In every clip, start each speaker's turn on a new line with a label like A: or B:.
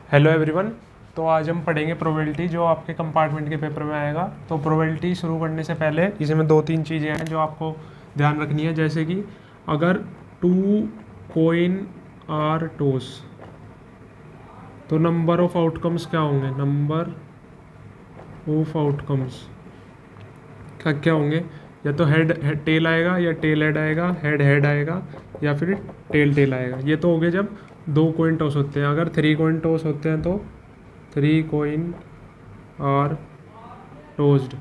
A: Hello everyone. तो आज हम पढ़ेंगे प्रोबेबिलिटी जो आपके कंपार्टमेंट के पेपर में आएगा। तो प्रोबेबिलिटी शुरू करने से पहले इसमें दो तीन चीज़ें हैं जो आपको ध्यान रखनी है। जैसे कि अगर 2 कॉइन आर टॉस तो नंबर ऑफ आउटकम्स क्या होंगे? नंबर ऑफ आउटकम्स क्या होंगे? या तो हेड टेल आएगा, या टेल हेड आएगा, हेड हेड आएगा, या फिर टेल टेल आएगा। ये तो हो गए जब 2 कॉइन टॉस होते हैं। अगर 3 कॉइन टॉस होते हैं तो 3 कॉइन आर टॉस्ड।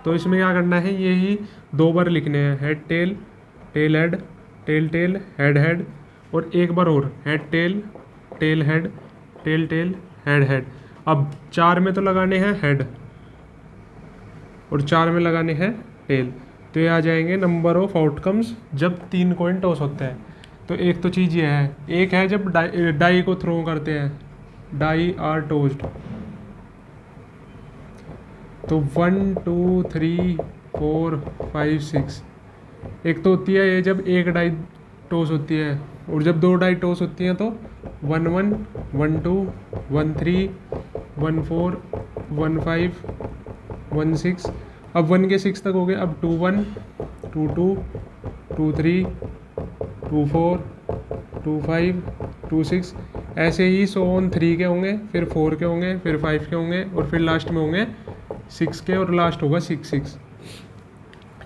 A: तो इसमें क्या करना है, यही 2 बार लिखने हैं, head tail, tail head, tail tail, head head, और एक बार और head tail, tail head, tail tail, head head. अब 4 में तो लगाने हैं हेड और 4 में लगाने हैं टेल। तो ये आ जाएंगे नंबर ऑफ आउटकम्स जब 3 कॉइन टॉस होते हैं। तो एक तो चीज़ ये है, एक है जब डाई को थ्रो करते हैं, डाई आर टॉस्ड। तो 1 2 3 4 5 6। एक तो होती है ये जब एक डाई टॉस होती है, और जब 2 डाई टॉस होती हैं तो 1 1 1 2 1 3 1 4 1 5 1 6। अब 1 के 6 तक हो गए। अब 2 1 2 2 2 3 2 4 2 5 2 6। ऐसे ही 3 के होंगे, फिर 4 के होंगे, फिर 5 के होंगे, और फिर लास्ट में होंगे 6 के, और लास्ट होगा 6 6।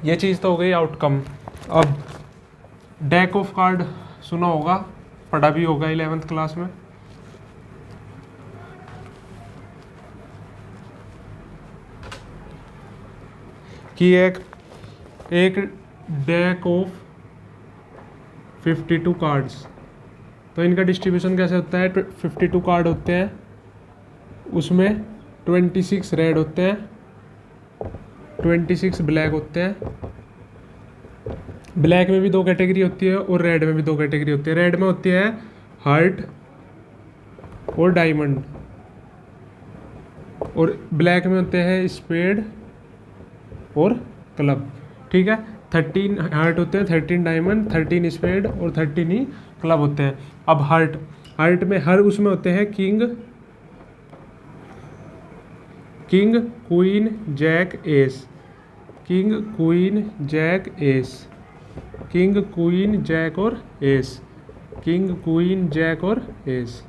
A: ये चीज़ तो हो गई आउटकम। अब डेक ऑफ कार्ड सुना होगा, पढ़ा भी होगा 11th क्लास में। कि एक डेक ऑफ 52 कार्ड्स। तो इनका डिस्ट्रीब्यूशन कैसे होता है? 52 कार्ड होते हैं, उसमें 26 रेड होते हैं, 26 ब्लैक होते हैं। ब्लैक में भी 2 कैटेगरी होती है और रेड में भी 2 कैटेगरी होती है। रेड में होती है हार्ट और डायमंड, और ब्लैक में होते हैं स्पेड और क्लब। ठीक है, 13 हार्ट होते हैं, 13 डायमंड, 13 स्पेड और 13 ही क्लब होते हैं। अब हार्ट में हर उसमें होते हैं king queen jack ace, king queen jack ace, king queen jack और एस, किंग क्वीन जैक और एस,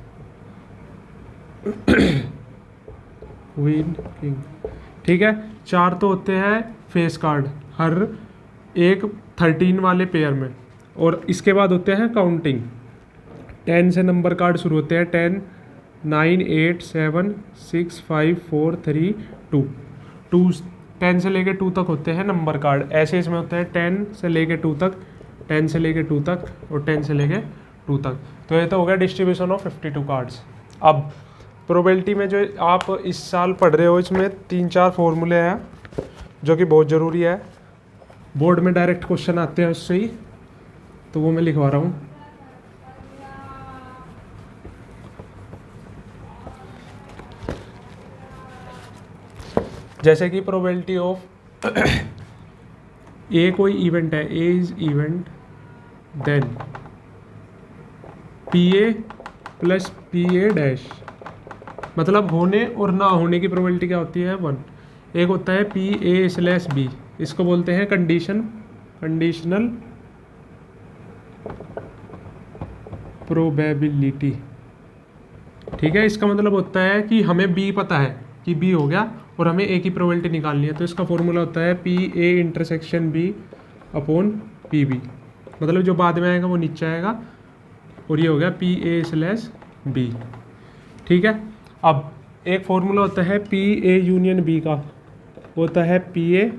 A: क्वीन किंग। ठीक है, 4 तो होते हैं फेस कार्ड हर एक 13 वाले पेयर में, और इसके बाद होते हैं काउंटिंग। 10 से नंबर कार्ड शुरू होते हैं, 10 9 8 7 6 5 4 3 2 2। 10 से लेके 2 तक होते हैं नंबर कार्ड। ऐसे इसमें होते हैं 10 से लेके 2 तक, 10 से लेके 2 तक, और 10 से लेके 2 तक। तो ये तो हो गया डिस्ट्रीब्यूशन ऑफ 52 कार्ड्स। अब प्रोबेबिलिटी में जो आप इस साल पढ़ रहे हो, इसमें 3-4 फॉर्मूले हैं जो कि बहुत ज़रूरी है। बोर्ड में डायरेक्ट क्वेश्चन आते हैं उससे ही, तो वो मैं लिखवा रहा हूँ। जैसे कि प्रोबेबिलिटी ऑफ ए कोई इवेंट है, A is event, then P A plus P A dash, मतलब होने और ना होने की प्रोबेबिलिटी क्या होती है? 1। एक होता है पी ए स्लैश बी, इसको बोलते हैं कंडीशनल प्रोबेबिलिटी। ठीक है, इसका मतलब होता है कि हमें बी पता है कि बी हो गया और हमें ए की प्रोबेबिलिटी निकालनी है। तो इसका फॉर्मूला होता है P A intersection B upon P B, मतलब जो बाद में आएगा वो नीचे आएगा, और ये हो गया पी ए स्लैश बी। ठीक है, अब एक फॉर्मूला होता है पी ए यूनियन बी का, होता है P A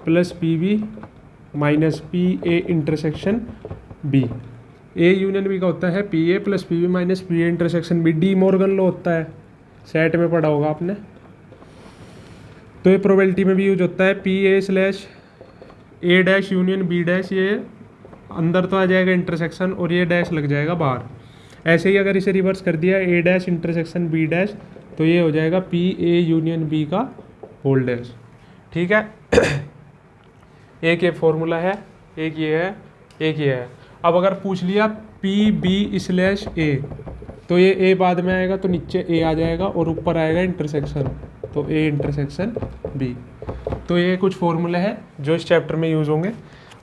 A: plus P B minus P A intersection B. A union B का होता है P A plus P B minus P A intersection B. De Morgan law होता है, सेट में पढ़ा होगा आपने। तो ये प्रोबेबिलिटी में भी यूज होता है P A slash A dash union B dash. ये अंदर तो आ जाएगा इंटरसेक्शन, और ये डैश लग जाएगा बाहर। ऐसे ही अगर इसे रिवर्स कर दिया, ए डैश इंटरसेक्शन बी डैश, तो ये हो जाएगा पी ए यूनियन बी का होल डैश। ठीक है, एक ये फॉर्मूला है, एक ये है, एक ये है। अब अगर पूछ लिया पी बी स्लैश ए, तो ये ए बाद में आएगा तो नीचे ए आ जाएगा और ऊपर आएगा इंटरसेक्शन, तो ए इंटरसेक्शन बी। तो ये कुछ फॉर्मूले हैं जो इस चैप्टर में यूज़ होंगे।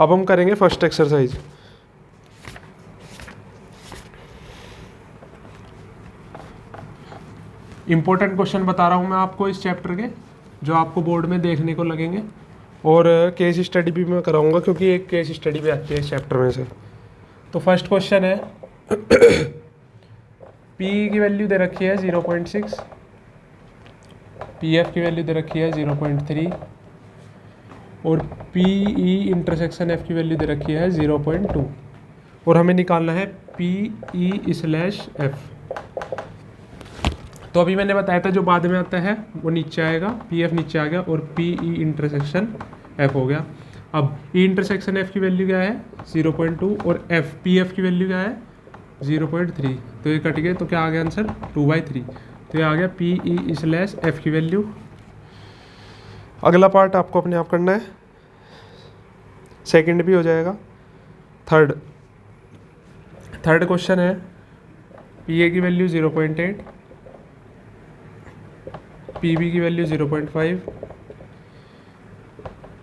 A: अब हम करेंगे फर्स्ट एक्सरसाइज। इंपॉर्टेंट क्वेश्चन बता रहा हूँ मैं आपको इस चैप्टर के, जो आपको बोर्ड में देखने को लगेंगे, और केस स्टडी भी मैं कराऊंगा क्योंकि एक केस स्टडी भी आती है इस चैप्टर में से। तो फर्स्ट क्वेश्चन है पी की वैल्यू दे रखी है 0.6, पी एफ की वैल्यू दे रखी है 0.3 और पी ई इंटरसेक्शन एफ की वैल्यू दे रखी है 0.2 और हमें निकालना है पी ई स्लैश एफ। तो अभी मैंने बताया था जो बाद में आता है वो नीचे आएगा, पी एफ नीचे आ गया और पी ई इंटरसेक्शन एफ हो गया। अब ई इंटरसेक्शन एफ की वैल्यू क्या है 0.2 और एफ पी एफ की वैल्यू क्या है 0.3, तो ये कट गए, तो क्या आ गया आंसर 2/3। तो ये आ गया पी ई स्लैश एफ की वैल्यू। अगला पार्ट आपको अपने आप करना है, सेकंड भी हो जाएगा। थर्ड क्वेश्चन है पी ए की वैल्यू 0.8, पी बी की value 0.5,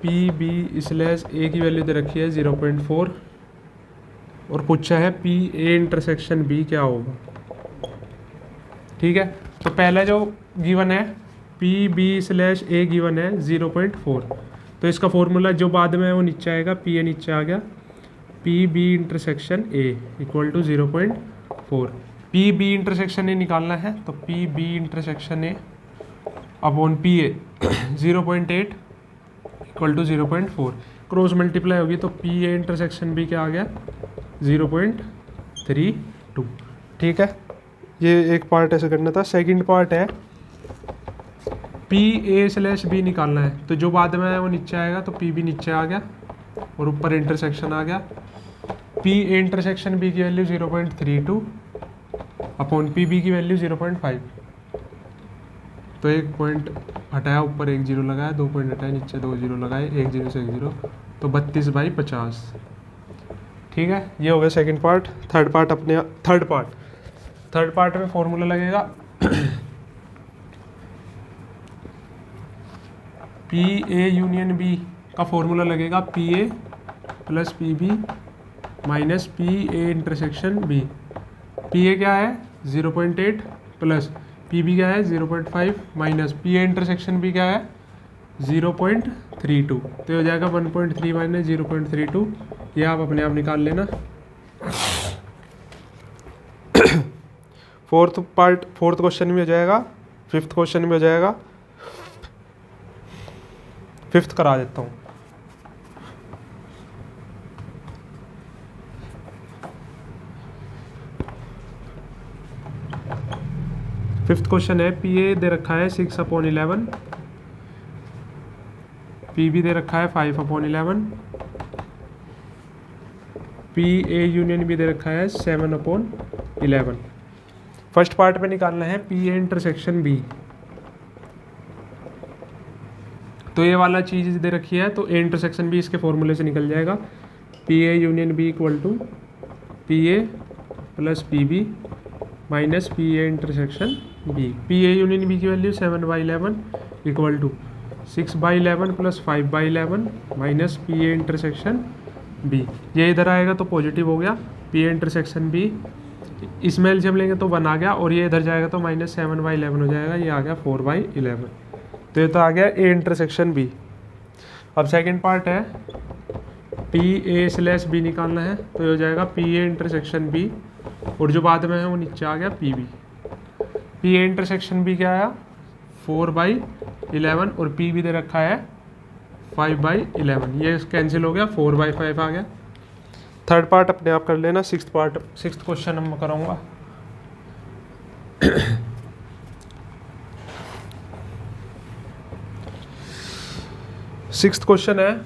A: P B slash A की वैल्यू दे रखी है 0.4 और पूछा है पी ए इंटरसेक्शन बी क्या होगा। ठीक है, तो पहला जो गिवन है P B slash A given है 0.4, तो इसका फॉर्मूला जो बाद में है वो नीचे आएगा, पी ए नीचे आ गया, P B intersection A equal to 0.4। P B intersection A निकालना है, तो P B intersection A upon P A 0.8 equal to 0.4, cross multiply होगी तो पी ए इंटरसेक्शन बी क्या आ गया 0.32। ठीक है, ये एक पार्ट ऐसे करना था। सेकंड पार्ट है पी ए स्लैश बी निकालना है, तो जो बाद में है वो नीचे आएगा, तो पी बी नीचे आ गया और ऊपर इंटरसेक्शन आ गया। पी ए इंटरसेक्शन बी की वैल्यू 0.32 अपॉन पी बी की वैल्यू 0.5, तो एक पॉइंट हटाया, ऊपर एक जीरो लगाया, 2 पॉइंट हटाया, नीचे 2 जीरो लगाए, 1 0 से 1 0, तो 32/50। ठीक है, ये हो गया सेकंड पार्ट। थर्ड पार्ट में फॉर्मूला लगेगा पी ए यूनियन बी का फॉर्मूला लगेगा P A plus P B minus P A intersection B. P A क्या है 0.8 प्लस पी बी क्या है 0.5 minus P A intersection B क्या है 0.32, तो हो जाएगा 1.3 माइनस 0.32। ये आप अपने आप निकाल लेना। फोर्थ क्वेश्चन भी हो जाएगा, फिफ्थ क्वेश्चन भी हो जाएगा। फिफ्थ करा देता हूँ। फिफ्थ क्वेश्चन है पी ए दे रखा है 6/11, पी बी दे रखा है 5/11, पी ए यूनियन बी दे रखा है 7/11। फर्स्ट पार्ट में निकालना है पी ए इंटरसेक्शन बी, तो ये वाला चीज़ दे रखी है, तो ए इंटरसेक्शन बी इसके फॉर्मूले से निकल जाएगा, P A union B equal to P A plus P B minus P A intersection B. P A union B की value 7/11 equal to 6/11 plus 5/11 minus P A intersection B. ये इधर आएगा तो पॉजिटिव हो गया, पी ए इंटरसेक्शन बी इसमें LCM लेंगे तो 1 आ गया, और ये इधर जाएगा तो माइनस 7/11 हो जाएगा, ये आ गया 4/11। तो ये तो आ गया ए इंटरसेक्शन बी। अब सेकंड पार्ट है पी ए स्लैश बी निकालना है, तो ये हो जाएगा पी ए इंटरसेक्शन बी और जो बाद में है वो नीचे आ गया P B. P A intersection B क्या आया 4/11 और पी बी दे रखा है 5/11, ये कैंसिल हो गया, 4/5 आ गया। थर्ड पार्ट अपने आप कर लेना। सिक्स्थ क्वेश्चन हम कराऊंगा। सिक्स्थ क्वेश्चन है,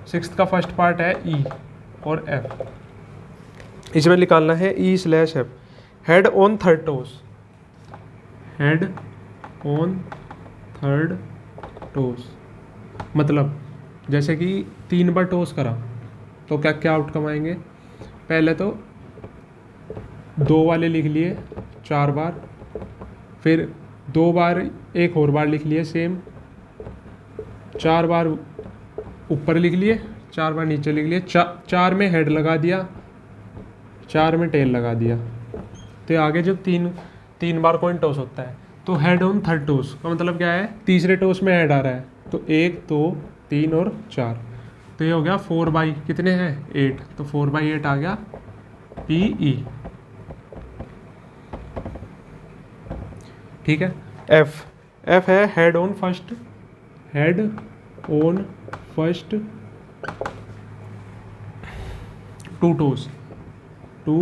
A: सिक्स्थ का फर्स्ट पार्ट है ई और एफ, इसमें निकालना है E slash F. Head on third toss, head on third toss मतलब जैसे कि 3 बार टोस करा तो क्या क्या आउटकम आएंगे। पहले तो 2 वाले लिख लिए 4 बार, फिर 2 बार एक और बार लिख लिए सेम, 4 बार ऊपर लिख लिए, 4 बार नीचे लिख लिए, 4 में हेड लगा दिया, 4 में टेल लगा दिया। तो आगे जब तीन बार कॉइन टॉस होता है तो हेड ऑन थर्ड टॉस का मतलब क्या है, तीसरे टॉस में हेड आ रहा है, तो 1 2 3 और 4, तो ये हो गया 4 बाई कितने हैं 8, तो 4 बाई 8 आ गया PE। ठीक है। F है head on first, head on first 2 toss, 2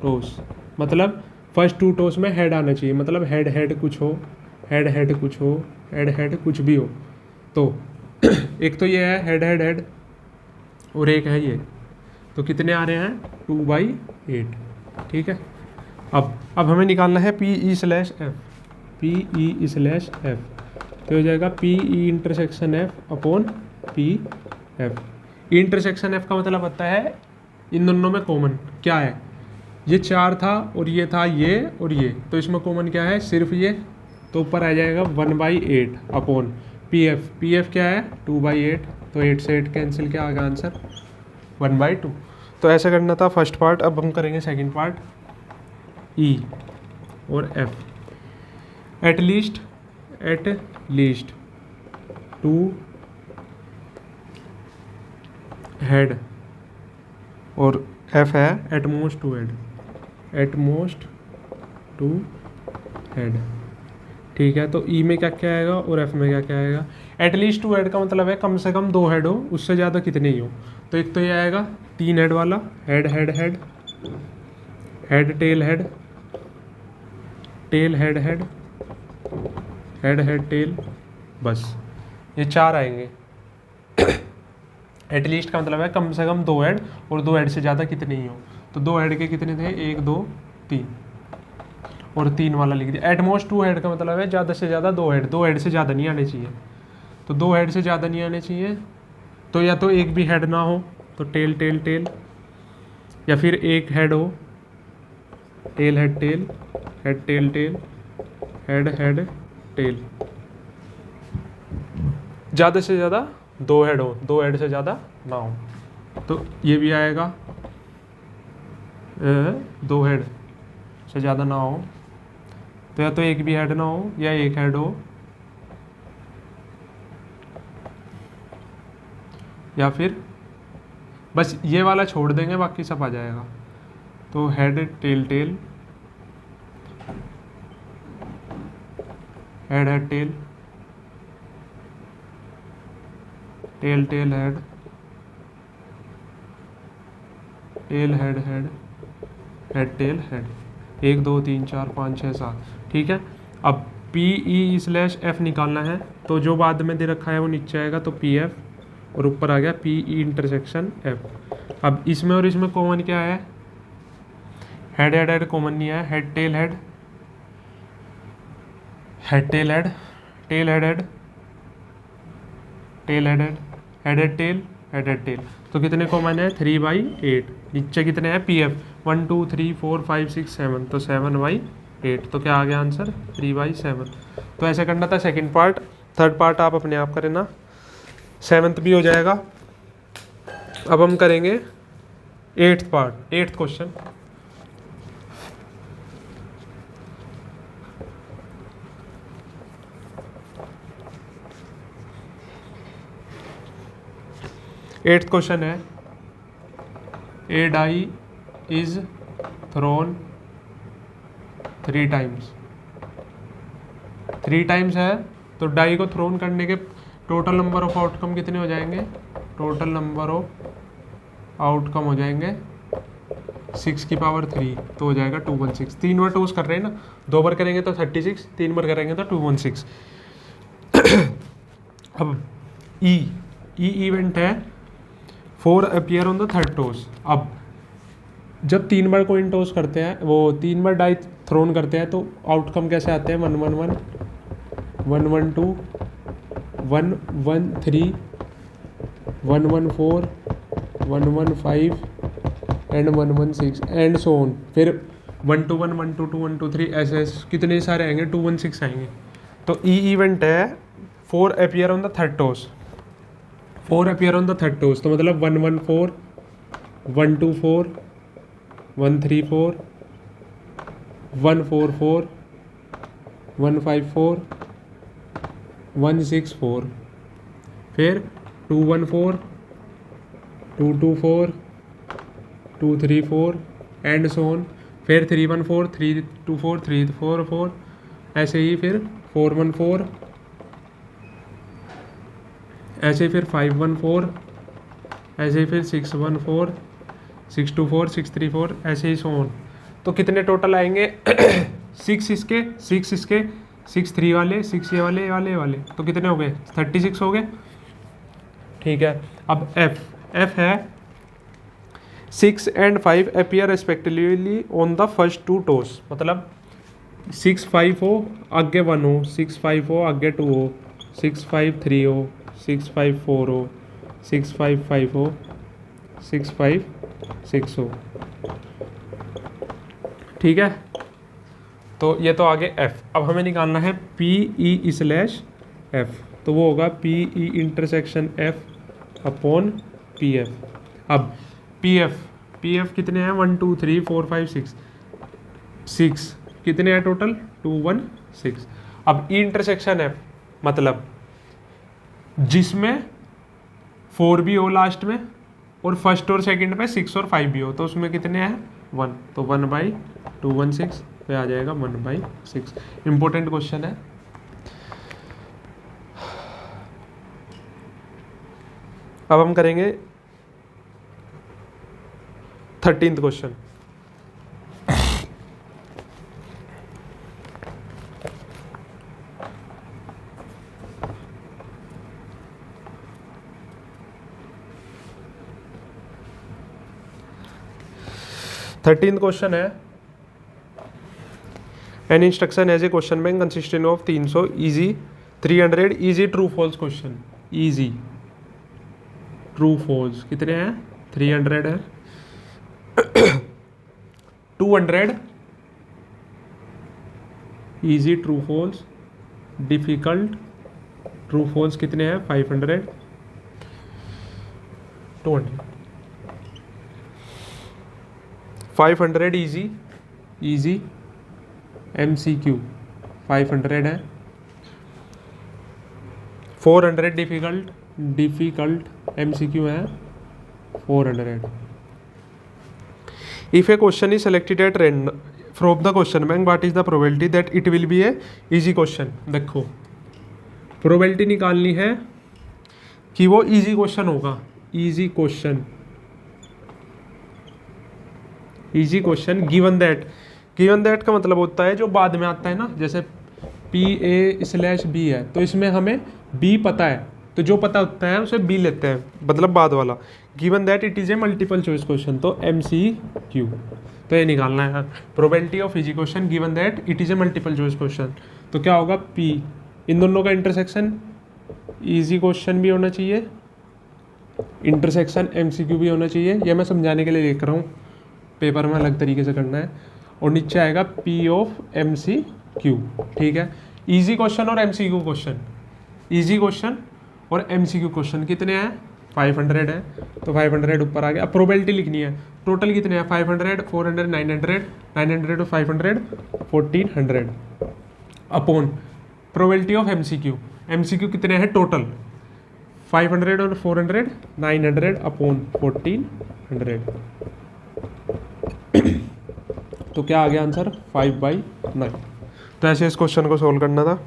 A: toss मतलब फर्स्ट 2 टॉस में हेड आना चाहिए, मतलब हेड कुछ हो, हेड कुछ हो, हेड कुछ भी हो। तो एक तो ये है हेड और एक है ये, तो कितने आ रहे हैं 2/8। ठीक है। अब हमें निकालना है PE/F, PE/F, तो हो जाएगा PE intersection F upon PF। Intersection F का मतलब होता है इन दोनों में कॉमन क्या है, ये 4 था और ये था ये और ये, तो इसमें कॉमन क्या है सिर्फ ये, तो ऊपर आ जाएगा 1/8 अपॉन PF क्या है 2/8, तो 8 से 8 कैंसिल, क्या आ गया आंसर 1/2। तो ऐसा करना था फर्स्ट पार्ट। अब हम करेंगे सेकंड पार्ट, E और F। एट लीस्ट 2 हेड और F है एटमोस्ट 2 हेड, एटमोस्ट 2 हेड। ठीक है। तो E में क्या क्या आएगा और F में क्या क्या आएगा। एटलीस्ट 2 हेड का मतलब है कम से कम 2 हेड हो, उससे ज़्यादा कितने ही हो। तो एक तो ये आएगा 3 हेड वाला, head head head head tail head, tail head head head head tell, बस ये 4 आएंगे। एटलीस्ट का मतलब है कम से कम 2 हेड और 2 हेड से ज़्यादा कितने ही हो। तो 2 हेड के कितने थे 1 2 3 और 3 वाला लिख दिया। एटमोस्ट 2 हेड का मतलब है ज़्यादा से ज़्यादा 2 हेड, 2 हेड से ज़्यादा नहीं आने चाहिए। तो 2 हेड से ज़्यादा नहीं आने चाहिए, तो या तो एक भी हेड ना हो तो टेल टेल टेल, या फिर एक हेड हो tail head tail, head tail tail, head head tail. ज़्यादा से ज़्यादा 2 हेड हो, 2 हेड से ज़्यादा ना हो। तो ये भी आएगा 2 हेड से ज़्यादा ना हो, तो या तो एक भी हेड ना हो या एक हेड हो, या फिर बस ये वाला छोड़ देंगे बाकी सब आ जाएगा। तो head tail tail, head head tail, tail tail head, tail head head, head tail head, 1 2 3 4 5 6 7। ठीक है। अब PE/F निकालना है, तो जो बाद में दे रखा है वो नीचे आएगा, तो PF और ऊपर आ गया PE इंटरसेक्शन F। अब इसमें और इसमें कॉमन क्या है, हेड हेड हेड कॉमन नहीं है, head tail head, head tail head, tail head head, tail head head, head head tail, head head tell. तो कितने कॉमन है 3/8। नीचे कितने हैं PF 1 2 3 4 5 6 7, तो 7/8। तो क्या आ गया आंसर 3/7। तो ऐसे करना था सेकंड पार्ट। थर्ड पार्ट आप अपने आप करें, 7th भी हो जाएगा। अब हम करेंगे 8th part, 8th question. Eighth question है, a die is thrown 3 times. 3 times है, तो डाई को थ्रोन करने के टोटल नंबर ऑफ आउटकम कितने हो जाएंगे, टोटल नंबर ऑफ आउटकम हो जाएंगे 6 की पावर 3, तो हो जाएगा 216। 3 बार टॉस कर रहे हैं ना, 2 बार करेंगे तो 36, 3 बार करेंगे तो 216। अब ई इवेंट है 4 appear on the third toss. अब जब 3 बार कोइन टॉस करते हैं, वो 3 बार डाई थ्रोन करते हैं, तो आउटकम कैसे आते हैं 1 1 1 1 1 2 1 1 3 1 1 4 1 1 5 एंड 1 1 6 एंड सो ऑन। फिर 121, 122, 123 ऐसे कितने सारे आएंगे, 216 आएंगे। तो ई इवेंट है 4 appear on the third toss, 4 appear on the third toss, तो मतलब 114, 124, 134, 144, 154, 164, फिर 214, 224, 234 एंड सो ऑन, फिर 314, 324, 344 ऐसे ही, फिर 414, ऐसे ही फिर 514, ऐसे ही फिर 614, 624, 634 ऐसे ही सो ऑन। तो कितने टोटल आएंगे 6 इसके, 6 इसके, 6 3 वाले, 6 ये वाले, ये वाले, ये वाले, तो कितने हो गए 36 हो गए। ठीक है, अब एफ है 6 and 5 appear respectively on the first two toes, मतलब 6 5 हो आगे 1 हो, 6 5 हो आगे 2 हो, 6 5 3 हो, 6 5 4 हो, 6 5 5 हो, 6 5 6 हो। ठीक है, तो ये तो आगे एफ। अब हमें निकालना है पी ई स्लैश एफ, तो वो होगा P E intersection F upon P F. अब पी एफ कितने हैं 1 2 3 4 5 6 कितने हैं टोटल 216। अब ई इंटरसेक्शन एफ मतलब जिसमें 4 भी हो लास्ट में और फर्स्ट और सेकंड में 6 और 5 भी हो, तो उसमें कितने हैं 1, तो 1/216 पे आ जाएगा 1/6। इंपॉर्टेंट क्वेश्चन है। अब हम करेंगे 13th क्वेश्चन। थर्टीन क्वेश्चन है an instruction as a question bank consisting of 300 easy 300 easy true false question. Easy true false कितने हैं 300 है 200 easy true false, difficult true false कितने हैं 500, 200, 500 इजी MCQ 500 है, 400 डिफिकल्ट MCQ है 400। If a question is selected at random from the question bank, what is the probability that it will be a easy question? देखो probability निकालनी है कि वो easy question होगा। इजी क्वेश्चन गिवन दैट का मतलब होता है जो बाद में आता है ना, जैसे PA/B है तो इसमें हमें B पता है, तो जो पता होता है उसे B लेते हैं, मतलब बाद वाला। Given that it is a multiple choice question तो MCQ, तो ये निकालना है probability of easy question given that it is a multiple choice question. तो क्या होगा P, इन दोनों का इंटरसेक्शन इजी क्वेश्चन भी होना चाहिए, इंटरसेक्शन MCQ भी होना चाहिए। ये मैं समझाने के लिए लिख रहा हूँ, पेपर में अलग तरीके से करना है। और नीचे आएगा P ऑफ MCQ। ठीक है, इजी क्वेश्चन और MCQ क्वेश्चन, इजी क्वेश्चन और MCQ क्वेश्चन कितने हैं 500 है, तो 500 ऊपर आ गया। अब प्रोबेबिलिटी लिखनी है, टोटल कितने हैं 500, 400, 900 और 500 1400 अपॉन प्रोबेबिलिटी ऑफ MCQ कितने हैं टोटल 500 और 400 900 अपॉन 1400। तो क्या आ गया आंसर 5/9। तो ऐसे इस क्वेश्चन को सोल्व करना था।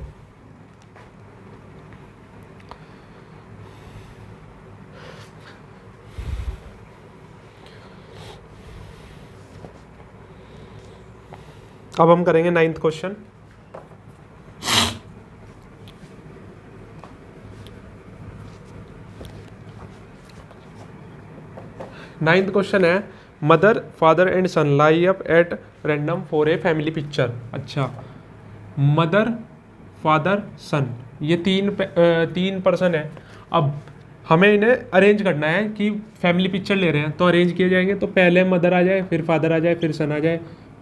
A: अब हम करेंगे 9th क्वेश्चन। नाइन्थ क्वेश्चन है mother father and son lie up at random for a family picture. अच्छा, मदर फादर सन ये तीन पर्सन है। अब हमें इन्हें अरेंज करना है कि फैमिली पिक्चर ले रहे हैं, तो अरेंज किए जाएंगे। तो पहले मदर आ जाए, फिर फादर आ जाए, फिर सन आ जाए,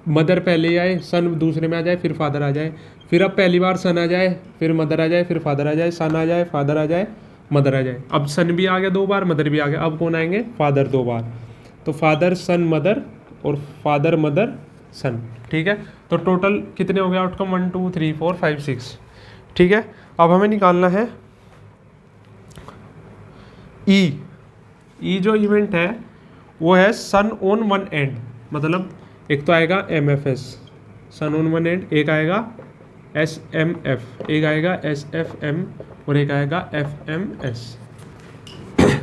A: मदर पहले आए, सन दूसरे में आ जाए, फिर फादर आ जाए, फिर अब पहली बार सन आ जाए, फिर मदर आ जाए, फिर फादर आ जाए, सन आ जाए, फादर आ जाए, मदर आ जाए। अब सन भी आ गया 2 बार, मदर भी आ गया, अब कौन आएंगे? फादर 2 बार। तो फादर सन मदर और फादर मदर सन। ठीक है, तो टोटल कितने हो गए आउटकम? 1 2 3 4 5 6। ठीक है, अब हमें निकालना है ई जो इवेंट है वो है सन ऑन वन एंड, मतलब एक तो आएगा MFS son on one end, एक आएगा SMF, एक आएगा SFM और एक आएगा FMS।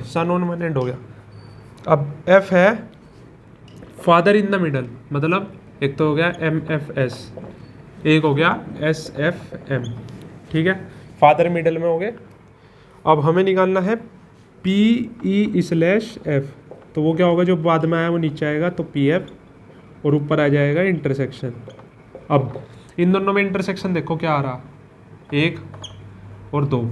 A: Son on one end हो गया। अब F है फादर इन द मिडल, मतलब एक तो हो गया MFS, एक हो गया SFM। ठीक है, फादर मिडल में हो गए। अब हमें निकालना है PE/F, तो वो क्या होगा? जो बाद में आया वो नीचे आएगा, तो PF और ऊपर आ जाएगा इंटरसेक्शन। अब इन दोनों में इंटरसेक्शन देखो क्या आ रहा, 1 और 2,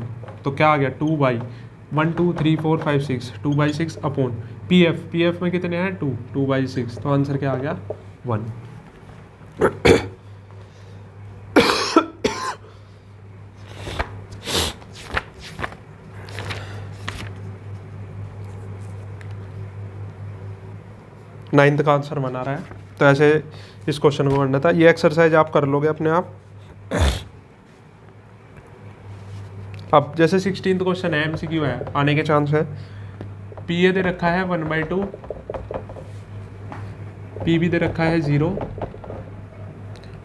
A: तो क्या आ गया? 2/1 2 3 4 5 6, 2/6 अपॉन PF में कितने हैं? 2, 2/6, तो आंसर क्या आ गया? 1। नाइन्थ का आंसर बना रहा है, तो ऐसे इस क्वेश्चन को करना था। ये एक्सरसाइज आप कर लोगे अपने आप। अब जैसे 16th क्वेश्चन है, MCQ है, आने के चांस है। PA दे रखा है 1/2, PB दे रखा है 0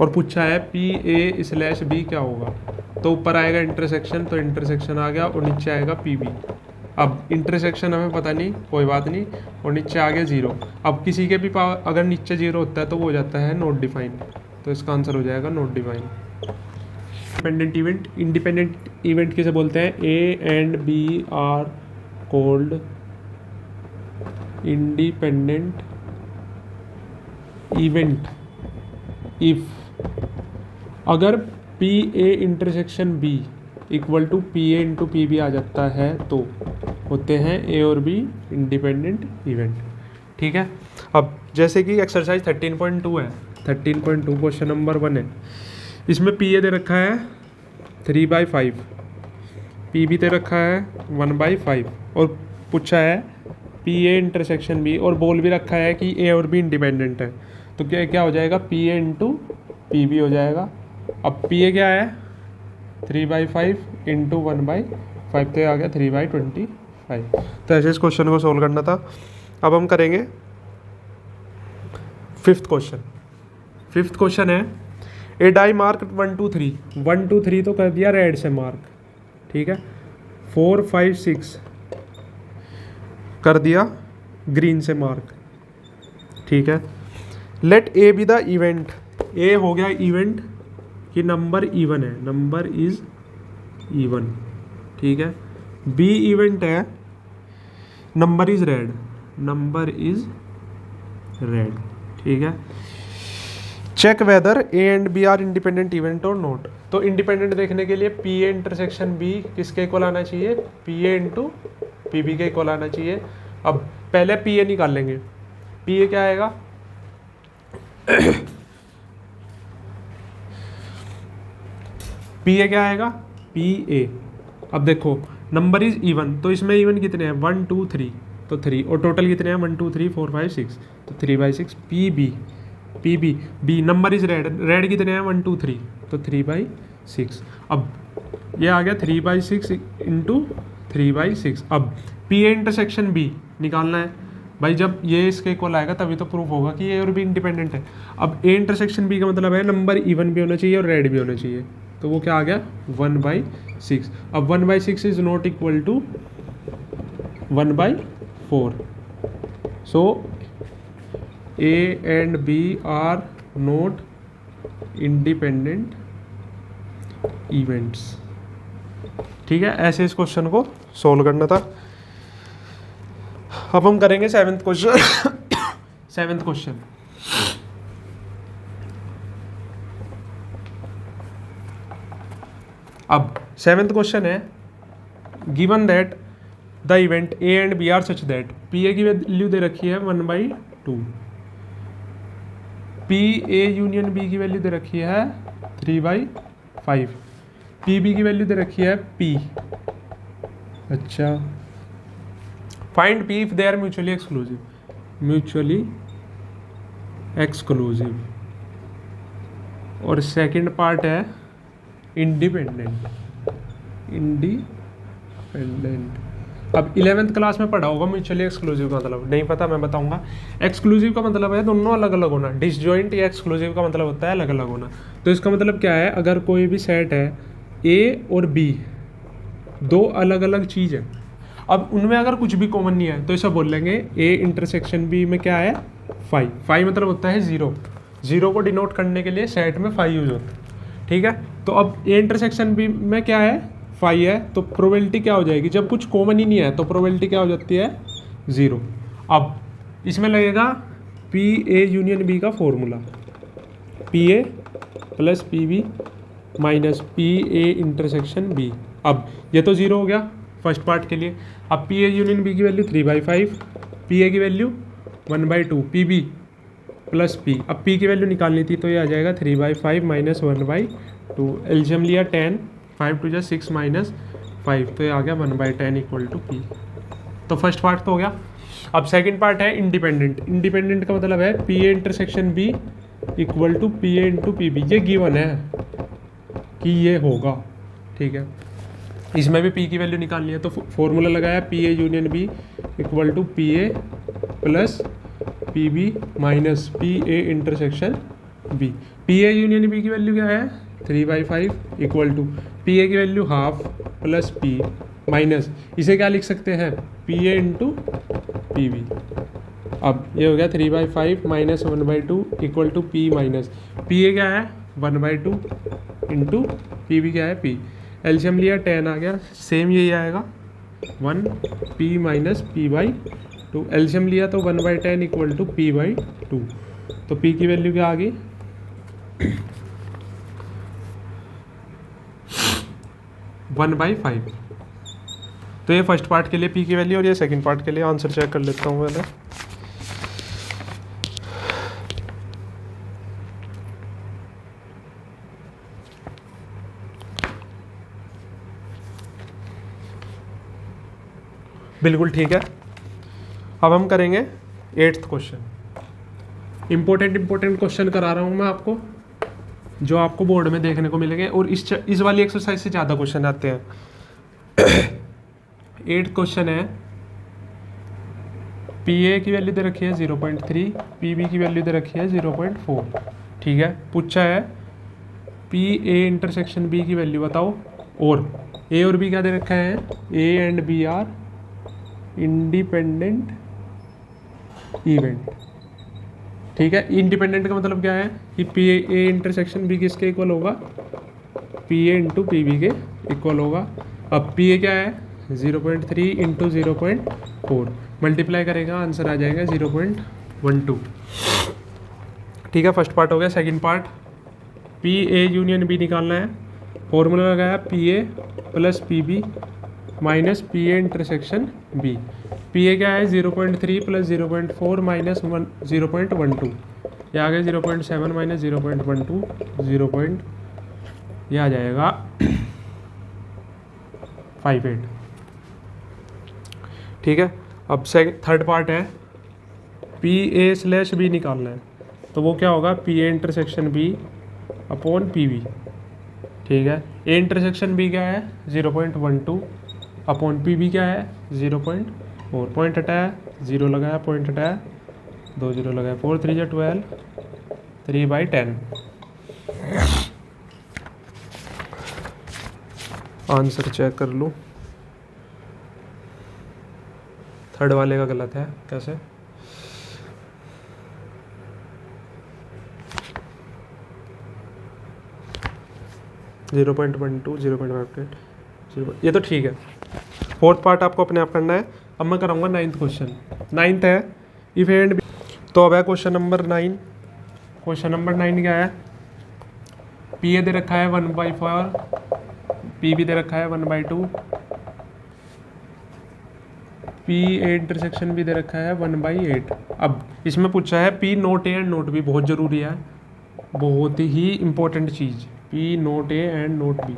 A: और पूछा है PA/B क्या होगा? तो ऊपर आएगा इंटरसेक्शन, तो इंटरसेक्शन आ गया और नीचे आएगा PB। अब इंटरसेक्शन हमें पता नहीं, कोई बात नहीं, और नीचे आ गया 0। अब किसी के भी पावर अगर नीचे 0 होता है तो वो हो जाता है नॉट डिफाइंड, तो इसका आंसर हो जाएगा नॉट डिफाइंड। इंडिपेंडेंट इवेंट किसे बोलते हैं? A and B are called independent event if अगर PA intersection B equal to PA into PB आ जाता है तो होते हैं A और B इंडिपेंडेंट इवेंट। ठीक है, अब जैसे कि एक्सरसाइज 13.2 है, 13.2 क्वेश्चन नंबर 1 है। इसमें PA दे रखा है 3/5, PB दे रखा है 1/5 और पूछा है PA इंटरसेक्शन B और बोल भी रखा है कि A और B इंडिपेंडेंट है, तो क्या हो जाएगा? PA इंटू PB हो जाएगा। अब PA क्या है? 3/5 इंटू 1/5, तो आ गया 3/25। तो ऐसे इस क्वेश्चन को सोल्व करना था। अब हम करेंगे 5th क्वेश्चन। 5th क्वेश्चन है ए डाई मार्क 1 2 3, 1 2 3 तो कर दिया रेड से मार्क। ठीक है, 4 5 6 कर दिया ग्रीन से मार्क। ठीक है, let A B the event, A हो गया इवेंट कि नंबर इवन है, नंबर इज इवन। ठीक है, बी इवेंट है number is red, number is red. ठीक है, check whether A and B are independent event और नोट। तो इंडिपेंडेंट देखने के लिए PA इंटरसेक्शन B किसके इक्वल आना चाहिए? PA इंटू PB के इक्वल आना चाहिए। अब पहले PA निकाल लेंगे। PA क्या आएगा? PA क्या आएगा? PA। अब देखो नंबर इज इवन, तो इसमें इवन कितने हैं? 1 2 3, तो 3, और टोटल कितने हैं? 1 2 3 4 5 6, तो 3/6। PB B number is red, red कितने हैं? 1 2 3, तो 3/6। अब ये आ गया 3/6 इंटू 3/6। अब PA इंटरसेक्शन B निकालना है भाई, जब ये इसके इक्वल आएगा तभी तो प्रूफ होगा कि A और B इंडिपेंडेंट है। अब A इंटरसेक्शन B का मतलब है नंबर इवन भी होना चाहिए और रेड भी होना चाहिए, तो वो क्या आ गया? 1/6। अब 1/6 is not equal to 1/4, so A and B are not independent events। ठीक है, ऐसे इस क्वेश्चन को सोल्व करना था। अब हम करेंगे 7th क्वेश्चन। 7th क्वेश्चन, अब 7th क्वेश्चन है given that the event A and B are such that PA की वैल्यू दे रखी है 1/2, पी ए यूनियन बी की वैल्यू दे रखी है 3/5, पी बी की वैल्यू दे रखी है पी। अच्छा, find P if they are mutually exclusive, mutually exclusive. और सेकंड पार्ट है इंडिपेंडेंट, इंडिपेंडेंट। अब 11th क्लास में पढ़ा होगा म्यूचुअली एक्सक्लूसिव का मतलब, नहीं पता मैं बताऊंगा। एक्सक्लूसिव का मतलब है दोनों अलग अलग होना, डिसजॉइंट या एक्सक्लूसिव का मतलब होता है अलग अलग होना। तो इसका मतलब क्या है, अगर कोई भी सेट है ए और बी, दो अलग अलग चीज़ है, अब उनमें अगर कुछ भी कॉमन नहीं है तो इसे बोल लेंगे ए इंटरसेक्शन बी में क्या है, 5 मतलब होता है 0 को डिनोट करने के लिए सेट में 5 यूज होता है, ठीक है। तो अब ए इंटरसेक्शन बी में क्या है, 5 है, तो प्रोबेबिलिटी क्या हो जाएगी, जब कुछ कॉमन ही नहीं है तो प्रोबेबिलिटी क्या हो जाती है, 0। अब इसमें लगेगा पी ए यूनियन बी का formula, P A plus P B minus P A intersection B. अब ये तो 0 हो गया फर्स्ट पार्ट के लिए। अब पी ए यूनियन बी की वैल्यू 3/5, पी ए की value 1/2, P B plus P. अब पी की वैल्यू निकालनी थी तो ये आ जाएगा 3/5 माइनस 1/2। एलसीएम लिया 10, 5 2 6 माइनस 5, तो ये आ गया 1/10 इक्वल टू पी। तो फर्स्ट पार्ट तो हो गया। अब सेकंड पार्ट है इंडिपेंडेंट। इंडिपेंडेंट का मतलब है P A intersection B equal to P A into P B. ये गिवन है कि ये होगा, ठीक है। इसमें भी पी की वैल्यू निकालनी है तो फॉर्मूला लगाया P A union B equal to P A plus P B minus P A intersection B. P A union B की वैल्यू क्या है, 3/5 इक्वल टू पी ए की value half plus P minus, इसे क्या लिख सकते हैं, P A into P B. अब ये हो गया 3/5 minus 1/2 equal to P minus P A क्या है 1/2 इंटू पी बी क्या है पी। एलसीएम लिया 10 आ गया, सेम यही आएगा 1 पी माइनस p/2। एलसीएम लिया तो 1/10 इक्वल टू p/2। तो p की वैल्यू क्या आ गई 1/5। तो ये फर्स्ट पार्ट के लिए p की वैल्यू और ये सेकंड पार्ट के लिए। आंसर चेक कर लेता हूँ पहले। बिल्कुल ठीक है। अब हम करेंगे 8th क्वेश्चन। इंपॉर्टेंट क्वेश्चन करा रहा हूँ मैं आपको, जो आपको बोर्ड में देखने को मिलेंगे, और इस वाली एक्सरसाइज से ज़्यादा क्वेश्चन आते हैं। 8th क्वेश्चन है, पी ए की वैल्यू दे रखी है 0.3, पी बी की वैल्यू दे रखी है 0.4, ठीक है। पूछा है पी ए इंटरसेक्शन बी की वैल्यू बताओ, और ए और बी क्या दे रखा है, A and B are independent event, ठीक है। इंडिपेंडेंट का मतलब क्या है कि पी ए इंटरसेक्शन बी किसके इक्वल होगा, P A into P B के इक्वल होगा। अब पी ए क्या है 0.3 इंटू 0.4 मल्टीप्लाई करेगा, आंसर आ जाएगा 0.12, ठीक है। फर्स्ट पार्ट हो गया। Second part, P A union B निकालना है। फॉर्मूला लगाया P A plus P B minus P A intersection B. P A क्या है 0.3 प्लस 0.4 माइनस 0.12, ये आ गया 0.7 माइनस 0.12 ये आ जाएगा 58, ठीक है। अब थर्ड पार्ट है पी ए स्लैश बी निकालना है, तो वो क्या होगा P A intersection B upon P B, ठीक है। ए इंटरसेक्शन बी क्या है 0.12 अपॉन पी बी क्या है 0.4, पॉइंट हटाया 0 लगाया, पॉइंट हटाया 2 0 लगाया, 4 3 या 12, 3/10। आंसर चेक कर लूँ, थर्ड वाले का गलत है, कैसे, जीरो पॉइंट 0.58 ये तो ठीक है। फोर्थ पार्ट आपको अपने आप करना है। अब मैं कराऊंगा 9th क्वेश्चन। 9th है इफ एंड, तो अब है क्वेश्चन नंबर 9। क्वेश्चन नंबर 9 क्या है, पी ए दे रखा है 1/4, पी बी दे रखा है 1/2, पी ए इंटरसेक्शन भी दे रखा है 1/8। अब इसमें पूछा है P not A and not B, बहुत ज़रूरी है, बहुत ही इंपॉर्टेंट चीज़, P not A and not B.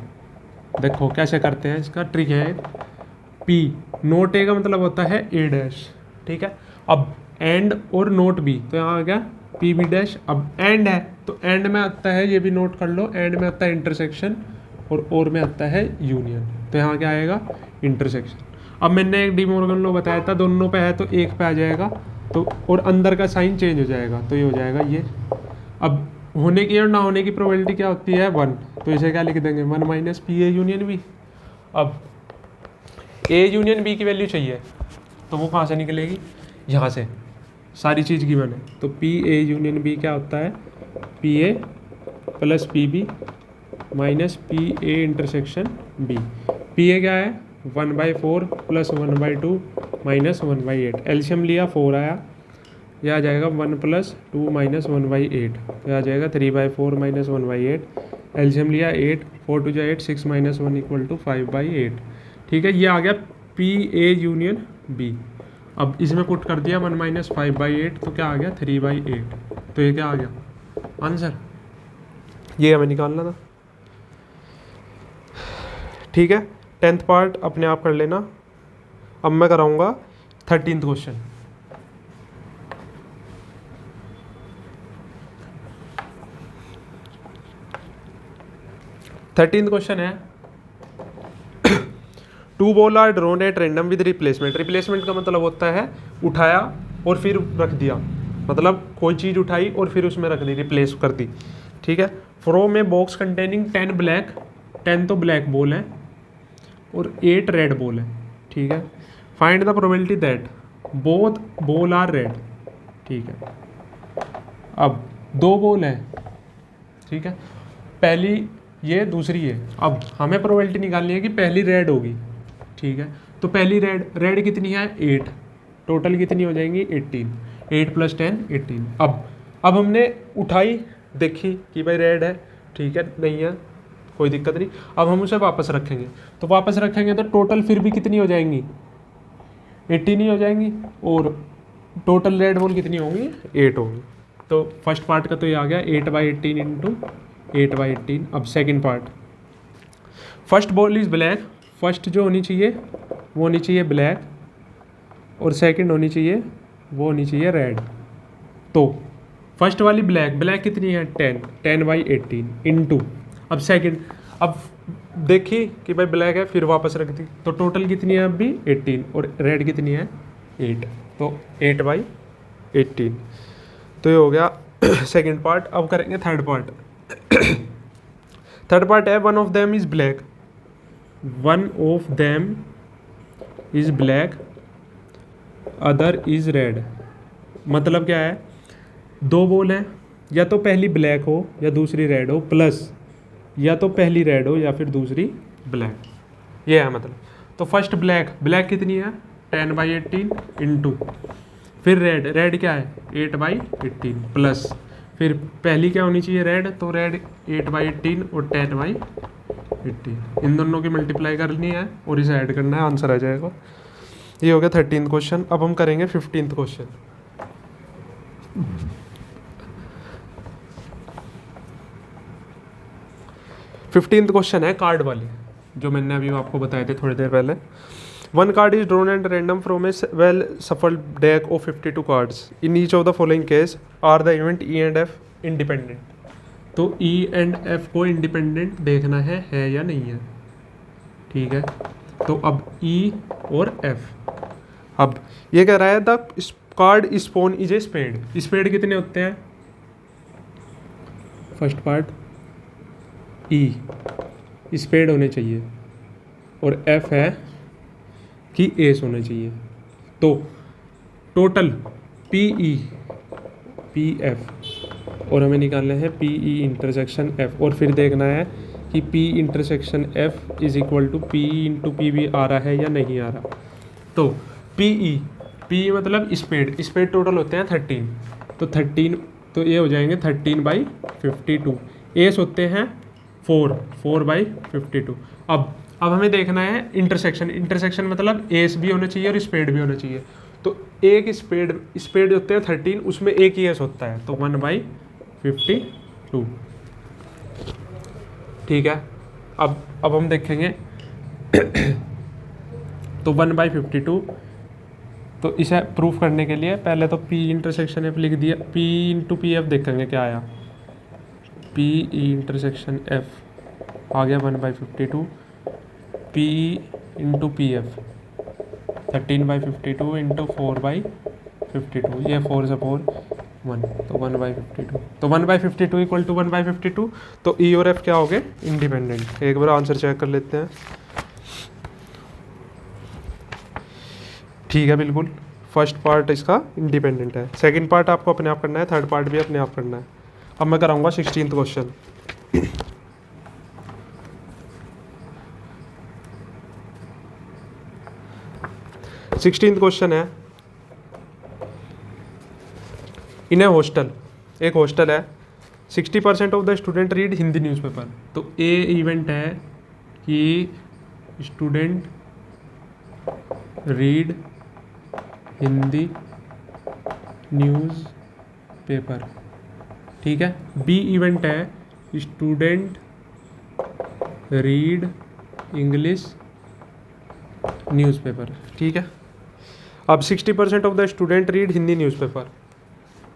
A: देखो कैसे करते हैं, इसका ट्रिक है। पी नोट ए का मतलब होता है ए डैश, ठीक है। अब एंड और नोट बी, तो यहाँ आ गया पी बी डैश। अब एंड है तो एंड में आता है, ये भी नोट कर लो, एंड में आता है इंटरसेक्शन और में आता है यूनियन। तो यहाँ क्या आएगा, इंटरसेक्शन। अब मैंने एक डी मॉर्गन लॉ बताया था, दोनों पे है तो एक पे आ जाएगा, तो और अंदर का साइन चेंज हो जाएगा, तो ये हो जाएगा ये। अब होने की और ना होने की प्रोबेबिलिटी क्या होती है 1, तो इसे क्या लिख देंगे 1 minus P A union B. अब ए यूनियन बी की वैल्यू चाहिए, तो वो कहाँ से निकलेगी, यहाँ से सारी चीज़ की मैंने। तो पी ए यूनियन बी क्या होता है, P A plus P B minus P A intersection B. P A क्या है 1/4 प्लस 1/2 माइनस 1/8। एलसीएम लिया 4 आया, यह आ जाएगा 1 प्लस 2 माइनस 1/8, यह आ जाएगा 3/4 माइनस 1/8। एलसीएम लिया 8, 4 2 8, 6 माइनस 1 इक्वल टू 5/8। ठीक है, ये आ गया पी ए यूनियन बी। अब इसमें पुट कर दिया 1 माइनस 5/8, तो क्या आ गया 3/8। तो ये क्या आ गया आंसर, ये हमें निकालना था। ठीक है, 10th पार्ट अपने आप कर लेना। अब मैं कराऊंगा 13th क्वेश्चन। क्वेश्चन है, two ball are drawn at random with replacement. Replacement का मतलब होता है उठाया और फिर रख दिया, मतलब कोई चीज़ उठाई और फिर उसमें रख दी, रिप्लेस कर दी। ठीक है, from a box containing 10 black, 10 तो ब्लैक बॉल है और 8 रेड बॉल है। ठीक है, find the probability that both ball are red. ठीक है, अब 2 बॉल है, ठीक है, पहली ये दूसरी है। अब हमें प्रोबेबिलिटी निकालनी है कि पहली रेड होगी। ठीक है, तो पहली रेड कितनी है 8, टोटल कितनी हो जाएंगी 18, 8 + 10 18। अब हमने उठाई, देखी कि भाई रेड है, ठीक है, नहीं है कोई दिक्कत नहीं। अब हम उसे वापस रखेंगे, तो वापस रखेंगे तो टोटल फिर भी कितनी हो जाएंगी 18 ही हो जाएंगी, और टोटल रेड बॉल कितनी होंगी 8 होंगी। तो फर्स्ट पार्ट का तो ये आ गया 8/18 इंटू 8/18। अब second part, first ball is black, first जो होनी चाहिए वो होनी चाहिए ब्लैक, और सेकंड होनी चाहिए वो होनी चाहिए रेड। तो फर्स्ट वाली ब्लैक कितनी है 10/18 इंटू, अब सेकंड, अब देखी कि भाई ब्लैक है, फिर वापस रख दी, तो टोटल कितनी है अब भी 18, और रेड कितनी है 8, तो 8/18। तो ये हो गया सेकंड पार्ट। अब करेंगे थर्ड पार्ट। थर्ड पार्ट है, one of them is black, one of them is black other is red. मतलब क्या है, 2 बॉल हैं, या तो पहली ब्लैक हो या दूसरी रेड हो, प्लस या तो पहली रेड हो या फिर दूसरी ब्लैक, ये है मतलब। तो फर्स्ट ब्लैक कितनी है 10/18 इंटू, फिर रेड क्या है 8/18 प्लस, फिर पहली क्या होनी चाहिए रेड, तो रेड 8/18 और 10/18, इन दोनों की मल्टीप्लाई करनी है और इसे ऐड करना है, आंसर आ जाएगा। ये हो गया 13th क्वेश्चन। अब हम करेंगे 15th क्वेश्चन। फिफ्टींथ क्वेश्चन है कार्ड वाली, जो मैंने अभी आपको बताए थे थोड़ी देर पहले। One card is drawn and random from a well shuffled deck of 52 cards. In each of the following case are the event E and F independent. तो ई एंड एफ को इंडिपेंडेंट देखना है या नहीं है। ठीक है, तो अब ई और एफ, अब ये कह रहा है the card spawn is a spade. Spade कितने होते हैं, फर्स्ट पार्ट ई स्पेड होने चाहिए, और एफ है कि एस होने चाहिए। तो टोटल पी एफ, और हमें निकालना है पी ई इंटरसेक्शन एफ, और फिर देखना है कि P intersection F is equal to P into P B आ रहा है या नहीं आ रहा। तो पी मतलब स्पेड टोटल होते हैं 13, तो 13, तो ये हो जाएंगे 13/52। एस होते हैं 4/52। अब अब हमें देखना है इंटरसेक्शन। इंटरसेक्शन मतलब एस भी होना चाहिए और स्पेड भी होना चाहिए। तो एक स्पेड होते हैं 13, उसमें एक ही एस होता है, तो 1/52। ठीक है, अब हम देखेंगे तो 1/52। तो इसे प्रूफ करने के लिए पहले तो पी इंटरसेक्शन एफ लिख दिया, पी इंटू पी एफ देखेंगे क्या आया, पी ई इंटरसेक्शन एफ आ गया 1/52, P into P F 13/52 into 4/52, ये 4 से 4 1, तो 1/52, तो 1/52 इक्वल टू 1/52। तो ई और एफ क्या हो गए, इंडिपेंडेंट। एक बार आंसर चेक कर लेते हैं। ठीक है, बिल्कुल फर्स्ट पार्ट इसका इंडिपेंडेंट है, सेकंड पार्ट आपको अपने आप करना है, थर्ड पार्ट भी अपने आप करना है। अब मैं कराऊंगा 16th क्वेश्चन। 16th क्वेश्चन है, इन ए हॉस्टल, एक हॉस्टल है, 60% of the student read Hindi newspaper. तो ए इवेंट है कि student read Hindi news paper. ठीक है, बी इवेंट है स्टूडेंट रीड इंग्लिश न्यूज़पेपर। ठीक है, अब 60% of the student read Hindi newspaper,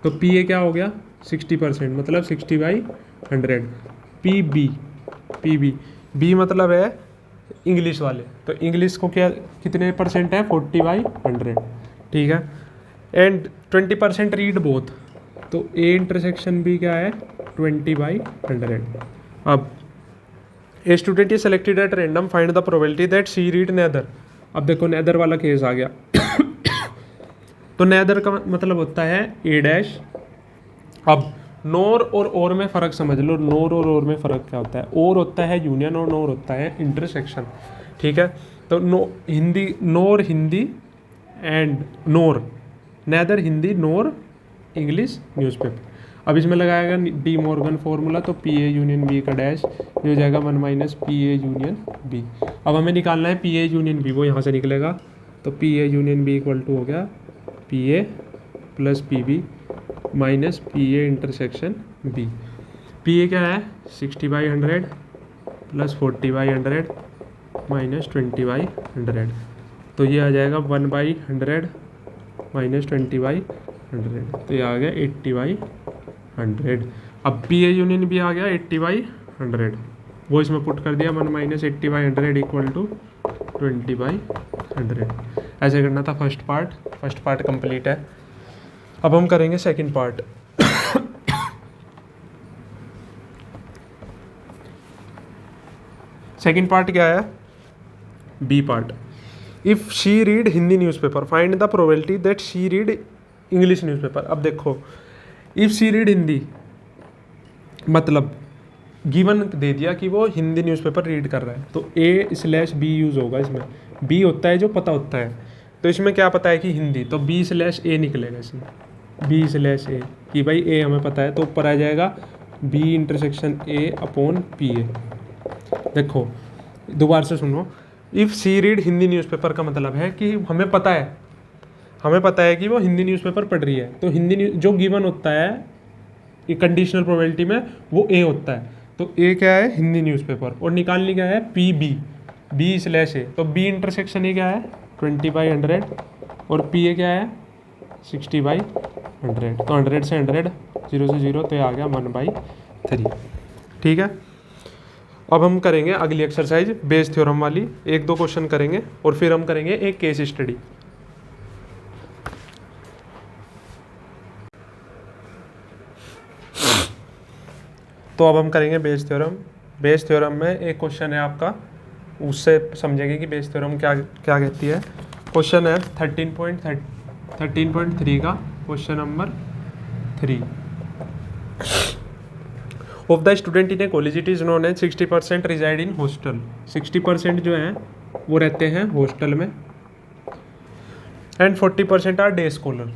A: तो पी ए क्या हो गया 60%, मतलब 60/100। पी बी मतलब है इंग्लिश वाले, तो इंग्लिश को क्या कितने परसेंट है 40/100। ठीक है, एंड 20% रीड बोथ, तो ए इंटरसेक्शन बी क्या है 20/100। अब a student is selected at random, find the probability that she read neither. अब देखो नेदर वाला केस आ गया तो नेदर का मतलब होता है ए डैश। अब नोर और में फ़र्क समझ लो, नोर और में फ़र्क क्या होता है, और होता है यूनियन और नोर होता है इंटरसेक्शन। ठीक है, तो nor Hindi and nor neither Hindi nor English newspaper. अब इसमें लगाएगा डी मॉर्गन फॉर्मूला, तो पी ए यूनियन बी का डैश ये हो जाएगा 1 - पी ए यूनियन बी। अब हमें निकालना है पी ए यूनियन बी, वो यहाँ से निकलेगा, तो P A union B equal to हो गया P A plus P B minus P A intersection B. P A क्या है 60/100 प्लस 40/100 माइनस 20/100, तो ये आ जाएगा 1/100 माइनस 20/100, तो ये आ गया 80/100। अब पी ए यूनियन भी आ गया 80/100, वो इसमें पुट कर दिया 1 - 80/100 इक्वल टू 20/100। ऐसे करना था फर्स्ट पार्ट कंप्लीट है। अब हम करेंगे सेकंड पार्ट। सेकंड पार्ट क्या है, B part. If she read Hindi newspaper find the probability that she read English newspaper. अब देखो इफ शी रीड हिंदी मतलब गिवन दे दिया कि वो हिंदी न्यूज़पेपर रीड कर रहा है, तो A/B यूज़ होगा इसमें। बी होता है जो पता होता है, तो इसमें क्या पता है कि हिंदी, तो B/A निकलेगा इसमें, B/A कि भाई ए हमें पता है, तो ऊपर आ जाएगा B इंटरसेक्शन A/P A। देखो दोबारा से सुनो, if she read Hindi newspaper का मतलब है कि हमें पता है कि वो हिंदी न्यूज़पेपर पढ़ रही है, तो हिंदी जो गिवन होता है ये कंडीशनल प्रोबेबिलिटी में वो ए होता है, तो ए क्या है हिंदी न्यूज़पेपर, और निकालनी क्या है PB B/A, तो B इंटरसेक्शन ए क्या है 20/100 और पी ए क्या है 60/100, तो 100 से 100 0 से 0, तो ये आ गया 1/3। ठीक है, अब हम करेंगे अगली एक्सरसाइज बेस थ्योरम वाली, 1-2 क्वेश्चन करेंगे और फिर हम करेंगे एक केस स्टडी। तो अब हम करेंगे बेस थ्योरम। बेस थ्योरम में एक क्वेश्चन है आपका, उससे समझेंगे कि बेस थ्योरम क्या क्या कहती है। क्वेश्चन है 13.3 का question number 3। Of the student in a college it is known as 60% reside in hostel. 60% जो हैं वो रहते हैं हॉस्टल में, एंड 40% आर डे स्कॉलर।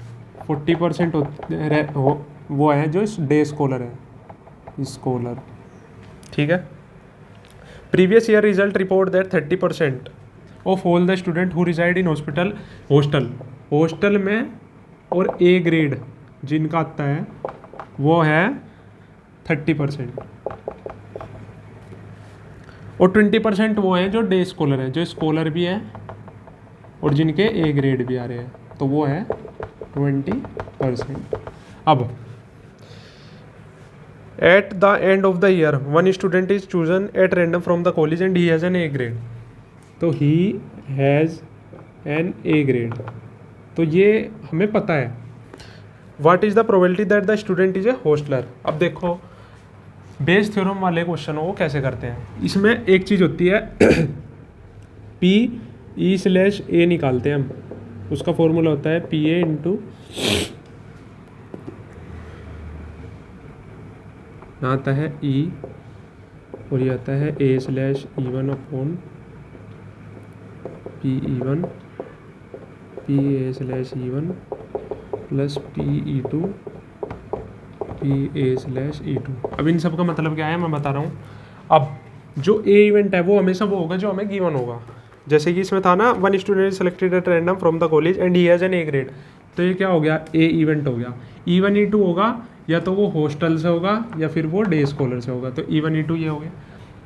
A: 40% वो हैं जो डे स्कॉलर है, स्कॉलर। ठीक है, previous year result report that 30% of all the student who reside in hostel में और ए ग्रेड जिनका आता है वो है 30%, और 20% वो हैं जो डे स्कॉलर हैं, जो स्कॉलर भी हैं और जिनके ए ग्रेड भी आ रहे हैं, तो वो है 20%। अब at the end of the year one student is chosen at random from the college and he has an A grade, तो he has an A grade, तो ये हमें पता है। What is the probability that the student is a hosteller. अब देखो Bayes theorem वाले क्वेश्चनों को कैसे करते हैं, इसमें एक चीज़ होती है P/E/A निकालते हैं हम, उसका फॉर्मूला होता है PA इंटू यहाँ आता है E और ये आता है A/E1 upon PE1 PA/E1 plus PE2 PA/E2। अब इन सब का मतलब क्या है मैं बता रहा हूँ। अब जो ए इवेंट है वो हमेशा वो होगा जो हमें गिवन होगा, जैसे कि इसमें था ना one student selected at random from the college and he has an A grade, तो ये क्या हो गया, ए इवेंट हो गया। E1 E2 होगा या तो वो हॉस्टल से होगा या फिर वो डे स्कॉलर से होगा, तो E1 E2 ये हो गया।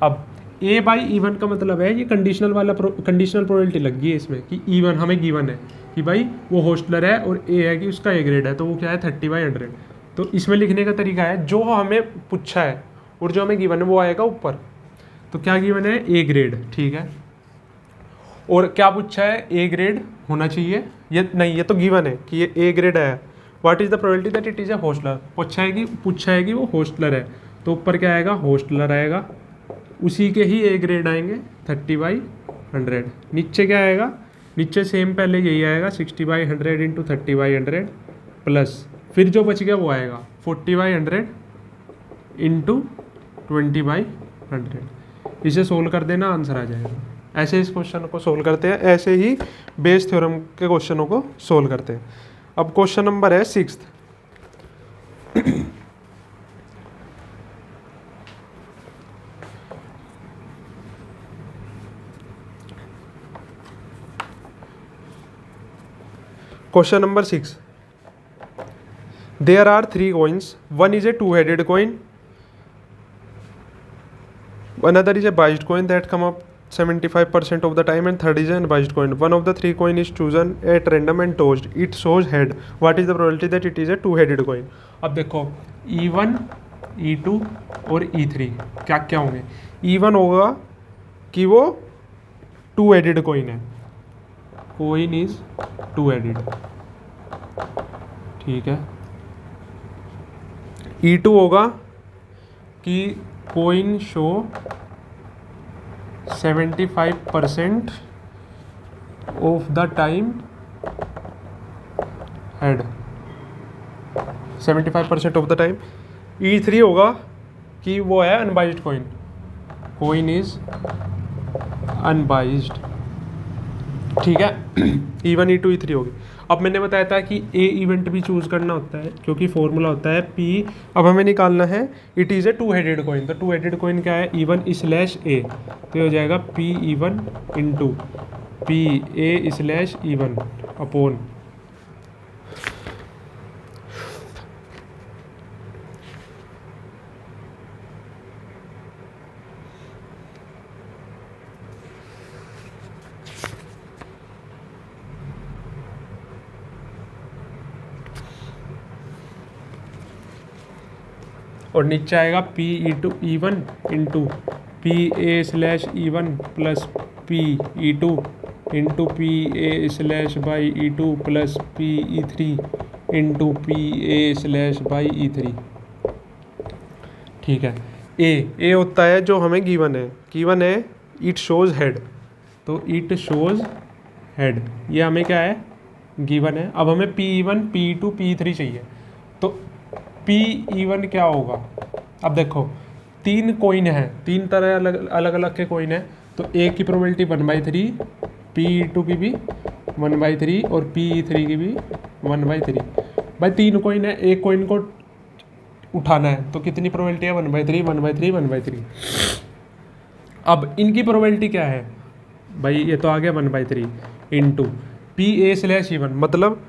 A: अब A/E1 का मतलब है ये कंडीशनल वाला कंडीशनल प्रोबेबिलिटी लग गई है इसमें कि E1 हमें गिवन है कि भाई वो हॉस्टलर है और ए है कि उसका ए ग्रेड है, तो वो क्या है 30/100। तो इसमें लिखने का तरीका है जो हमें पूछा है और जो हमें गिवन है वो आएगा ऊपर, तो क्या गिवन है ए ग्रेड, ठीक है। और क्या पूछा है ए ग्रेड होना चाहिए, ये नहीं ये तो गिवन है कि ये ए ग्रेड है। What is the probability that it is a hosteller, पूछा है कि वो हॉस्टलर है, तो ऊपर क्या आएगा हॉस्टलर आएगा, उसी के ही ए ग्रेड आएंगे 30/100। नीचे क्या आएगा, नीचे सेम पहले यही आएगा 60/100 इंटू 30/100 प्लस फिर जो बच गया वो आएगा 40/100 इंटू 20/100। इसे सोल्व कर देना आंसर आ जाएगा। ऐसे इस क्वेश्चन को सोल्व करते हैं, ऐसे ही बेस थ्योरम के क्वेश्चनों को सोल्व करते हैं। अब क्वेश्चन नंबर है 6th। Question number 6, there are 3 coins, one is a two-headed coin, another is a biased coin that come up 75% of the time, and third is an unbiased coin. One of the 3 coin is chosen at random and tossed, it shows head. What is the probability that it is a two-headed coin? अब देखो E1 E2 और E3 क्या क्या होंगे। E1 होगा कि वो two-headed coin है, coin is two-headed, ठीक है। E2 होगा कि coin show 75% of the time head, 75% of the time. E3 होगा कि वो है unbiased coin, coin is unbiased, ठीक है। E1 E2 E3 होगी। अब मैंने बताया था कि ए इवेंट भी चूज करना होता है क्योंकि फॉर्मूला होता है P। अब हमें निकालना है it is a to-headed coin, तो टू-हेडेड कॉइन क्या है E1/A, तो ये हो जाएगा PE1 इंटू PA/E1 अपॉन और नीचे आएगा PE1 into PA/E1 plus PE2 into PA/E2 plus PE3 into PA/E3, ठीक है। ए होता है जो हमें गिवन है इट शोज हेड, तो इट शोज हेड ये हमें क्या है गिवन है। अब हमें PE1 PE2 PE3 चाहिए, तो PE1 क्या होगा। अब देखो 3 कॉइन है, 3 तरह अलग अलग के कॉइन है, तो एक की प्रोबेबिलिटी 1/3, PE2 की भी 1/3 और PE3 की भी 1/3। भाई 3 कॉइन है, एक कॉइन को उठाना है तो कितनी प्रोबेबिलिटी है 1/3 1/3 1/3। अब इनकी प्रोबेबिलिटी क्या है भाई, ये तो आ गया 1/3 इंटू PA/E1, मतलब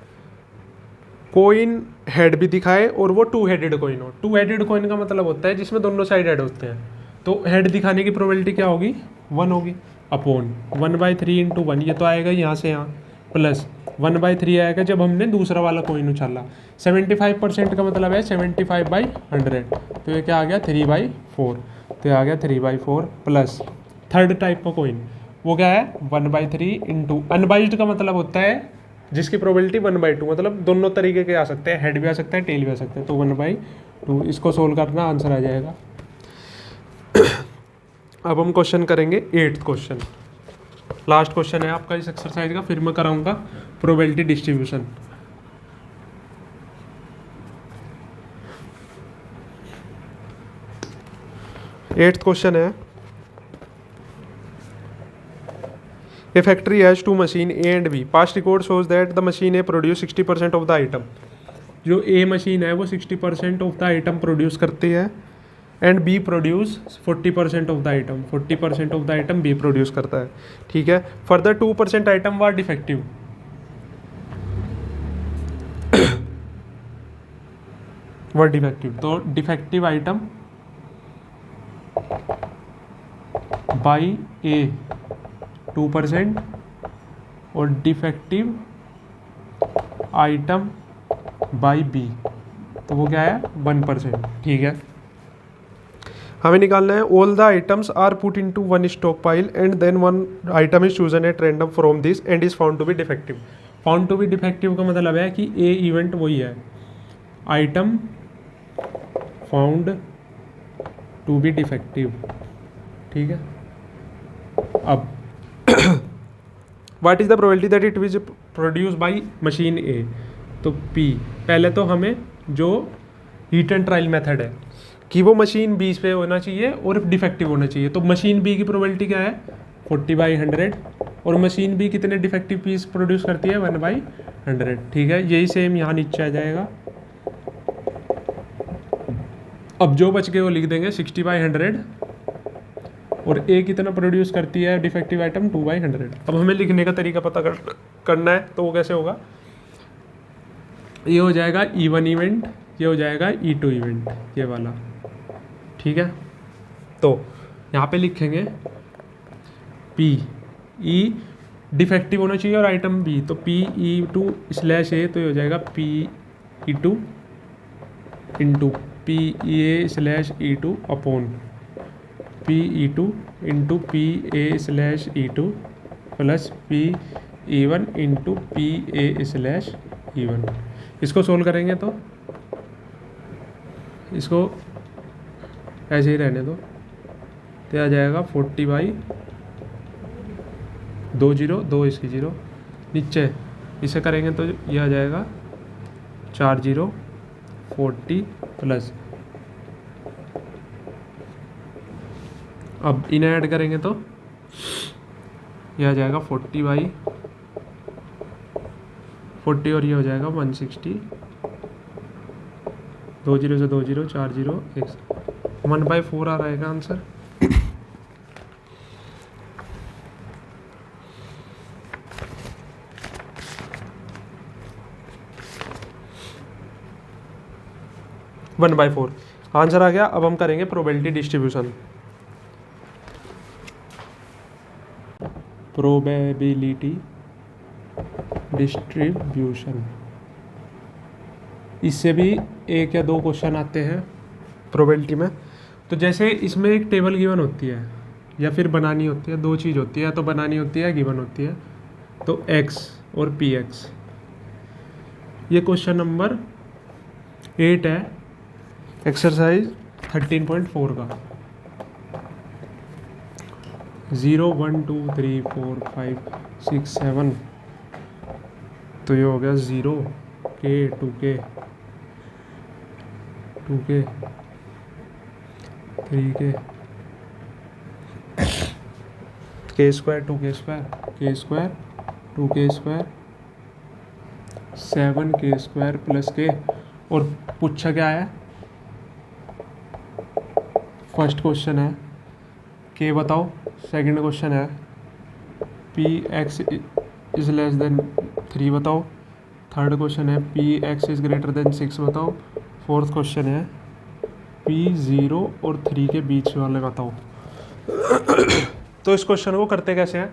A: कोइन हेड भी दिखाए और वो 2 हेडेड कोइन हो। 2 हेडेड कोइन का मतलब होता है जिसमें दोनों साइड हेड होते हैं, तो हेड दिखाने की प्रोबेबिलिटी क्या होगी, 1 होगी, अपॉन 1/3 इंटू 1, ये तो आएगा यहाँ से यहाँ, प्लस 1/3 आएगा जब हमने दूसरा वाला कोइन उछाला। 75% का मतलब है 75/100, तो ये क्या आ गया 3/4, तो ये आ गया 3/4 प्लस थर्ड टाइप का कोइन, वो क्या है 1/3 इंटू अनबाइज्ड का मतलब होता है जिसकी प्रोबेबिलिटी 1/2, मतलब दोनों तरीके के आ सकते हैं, हेड भी आ सकता है टेल भी आ सकता है, तो 1/2। इसको सोल्व करना, आंसर आ जाएगा। अब हम क्वेश्चन करेंगे 8th क्वेश्चन, लास्ट क्वेश्चन है आपका इस एक्सरसाइज का, फिर मैं कराऊंगा प्रोबेबिलिटी डिस्ट्रीब्यूशन। एट्थ क्वेश्चन है, A factory has two machine A and B. Past record shows that the machine A produce 60% of the item. जो A मशीन है वो 60% ऑफ द आइटम प्रोड्यूस करती है, and B produce 40% of the item, 40% of the item B produce करता है, ठीक है। Further 2% item वर defective, तो डिफेक्टिव आइटम बाई A 2% और डिफेक्टिव आइटम बाई B, तो वो क्या है 1%, ठीक है। हमें निकालना है all the items are put into one stock pile and then one item is chosen at random from this and is found to be defective. Found to be defective का मतलब है कि ए इवेंट वही है, item found to be defective, ठीक है। अब what is the probability that it was produce by machine A, तो P, पहले तो हमें जो हीट एंड ट्रायल मेथड है कि वो मशीन B पे होना चाहिए और डिफेक्टिव होना चाहिए, तो मशीन B की प्रोबेबिलिटी क्या है 40/100, और मशीन B कितने डिफेक्टिव पीस प्रोड्यूस करती है 1/100, ठीक है। यही सेम यहाँ नीचे आ जाएगा। अब जो बच गए वो लिख देंगे 60/100, और A कितना प्रोड्यूस करती है डिफेक्टिव आइटम 2/100। अब हमें लिखने का तरीका पता करना है, तो वो कैसे होगा, ये हो जाएगा E1 इवेंट, ये हो जाएगा E2 इवेंट, ये वाला, ठीक है। तो यहाँ पे लिखेंगे P E डिफेक्टिव होना चाहिए और आइटम B, तो PE2/A, तो ये हो जाएगा PE2 into PEA/E2 upon PE2 into PA/E2 plus PE1 into PA/E1। इसको सोल्व करेंगे तो इसको ऐसे ही रहने दो, तो आ जाएगा 40/2 2 इसकी 0 नीचे, इसे करेंगे तो ये आ जाएगा 4 0 40 प्लस, अब इन्हें ऐड करेंगे तो ये आ जाएगा 40/40 और ये हो जाएगा 160, 2 0 से 2 0 4 0 1/4 आ रहेगा answer. One by four answer आ गया। अब हम करेंगे प्रोबेबिलिटी डिस्ट्रीब्यूशन। प्रोबेबिलिटी डिस्ट्रीब्यूशन, इससे भी एक या दो क्वेश्चन आते हैं प्रोबेबिलिटी में। तो जैसे इसमें एक टेबल गिवन होती है या फिर बनानी होती है, दो चीज़ होती है, तो बनानी होती है गिवन होती है, तो x और px। ये क्वेश्चन नंबर 8 है एक्सरसाइज 13.4 का। 0 1 2 3 4 5 6 7, तो ये हो गया 0 k 2k 2k 3k k square 2k square k square 2k square 7k square plus k। और पूछा क्या है, फर्स्ट क्वेश्चन है k बताओ सेकंड क्वेश्चन है P x is less than 3 बताओ। थर्ड क्वेश्चन है P x is greater than 6 बताओ। फोर्थ क्वेश्चन है पी 0 और 3 के बीच वाले बताओ। तो इस क्वेश्चन को करते कैसे हैं,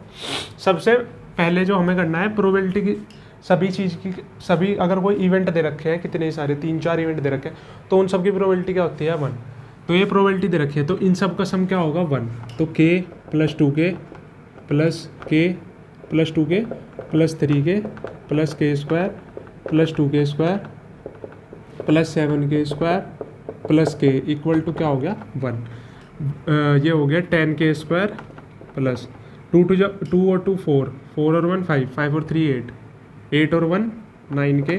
A: सबसे पहले जो हमें करना है प्रोबेबिलिटी की सभी चीज़ की, सभी अगर कोई इवेंट दे रखे हैं, कितने सारे 3-4 इवेंट दे रखे हैं, तो उन सब की प्रोबेबिलिटी क्या होती है 1। तो ये प्रोबेबिलिटी दे रखी है, तो इन सब का सम क्या होगा 1। तो k plus 2k plus k plus 2k plus 3k plus k square plus 2k square plus 7k square plus k equal to क्या हो गया 1। ये हो गया 10k स्क्वायर प्लस 2 और 2 4, 4 और 1 5, 5 और 3 8, 8 और 1 9k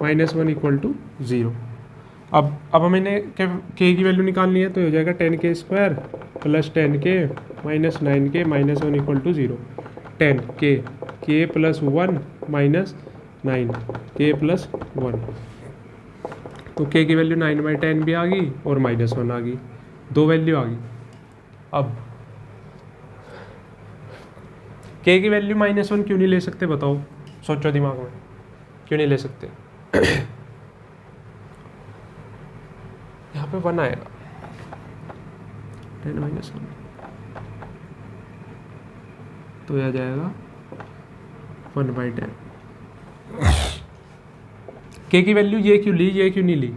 A: माइनस 1 इक्वल टू 0। अब हमें k की वैल्यू निकालनी है, तो हो जाएगा 10k square plus 10k minus 9k minus 1 equal to 0। 10k k plus 1 minus 9 k plus 1, तो k की वैल्यू 9/10 भी आ गई और माइनस 1 आ गई, 2 वैल्यू आ गई। अब k की वैल्यू -1 क्यों नहीं ले सकते बताओ, सोचो दिमाग में, क्यों नहीं ले सकते? यहाँ पे 1 आएगा, 10 - 1 तो यह जाएगा 1/10। k की वैल्यू ये क्यों ली, ये क्यों नहीं ली?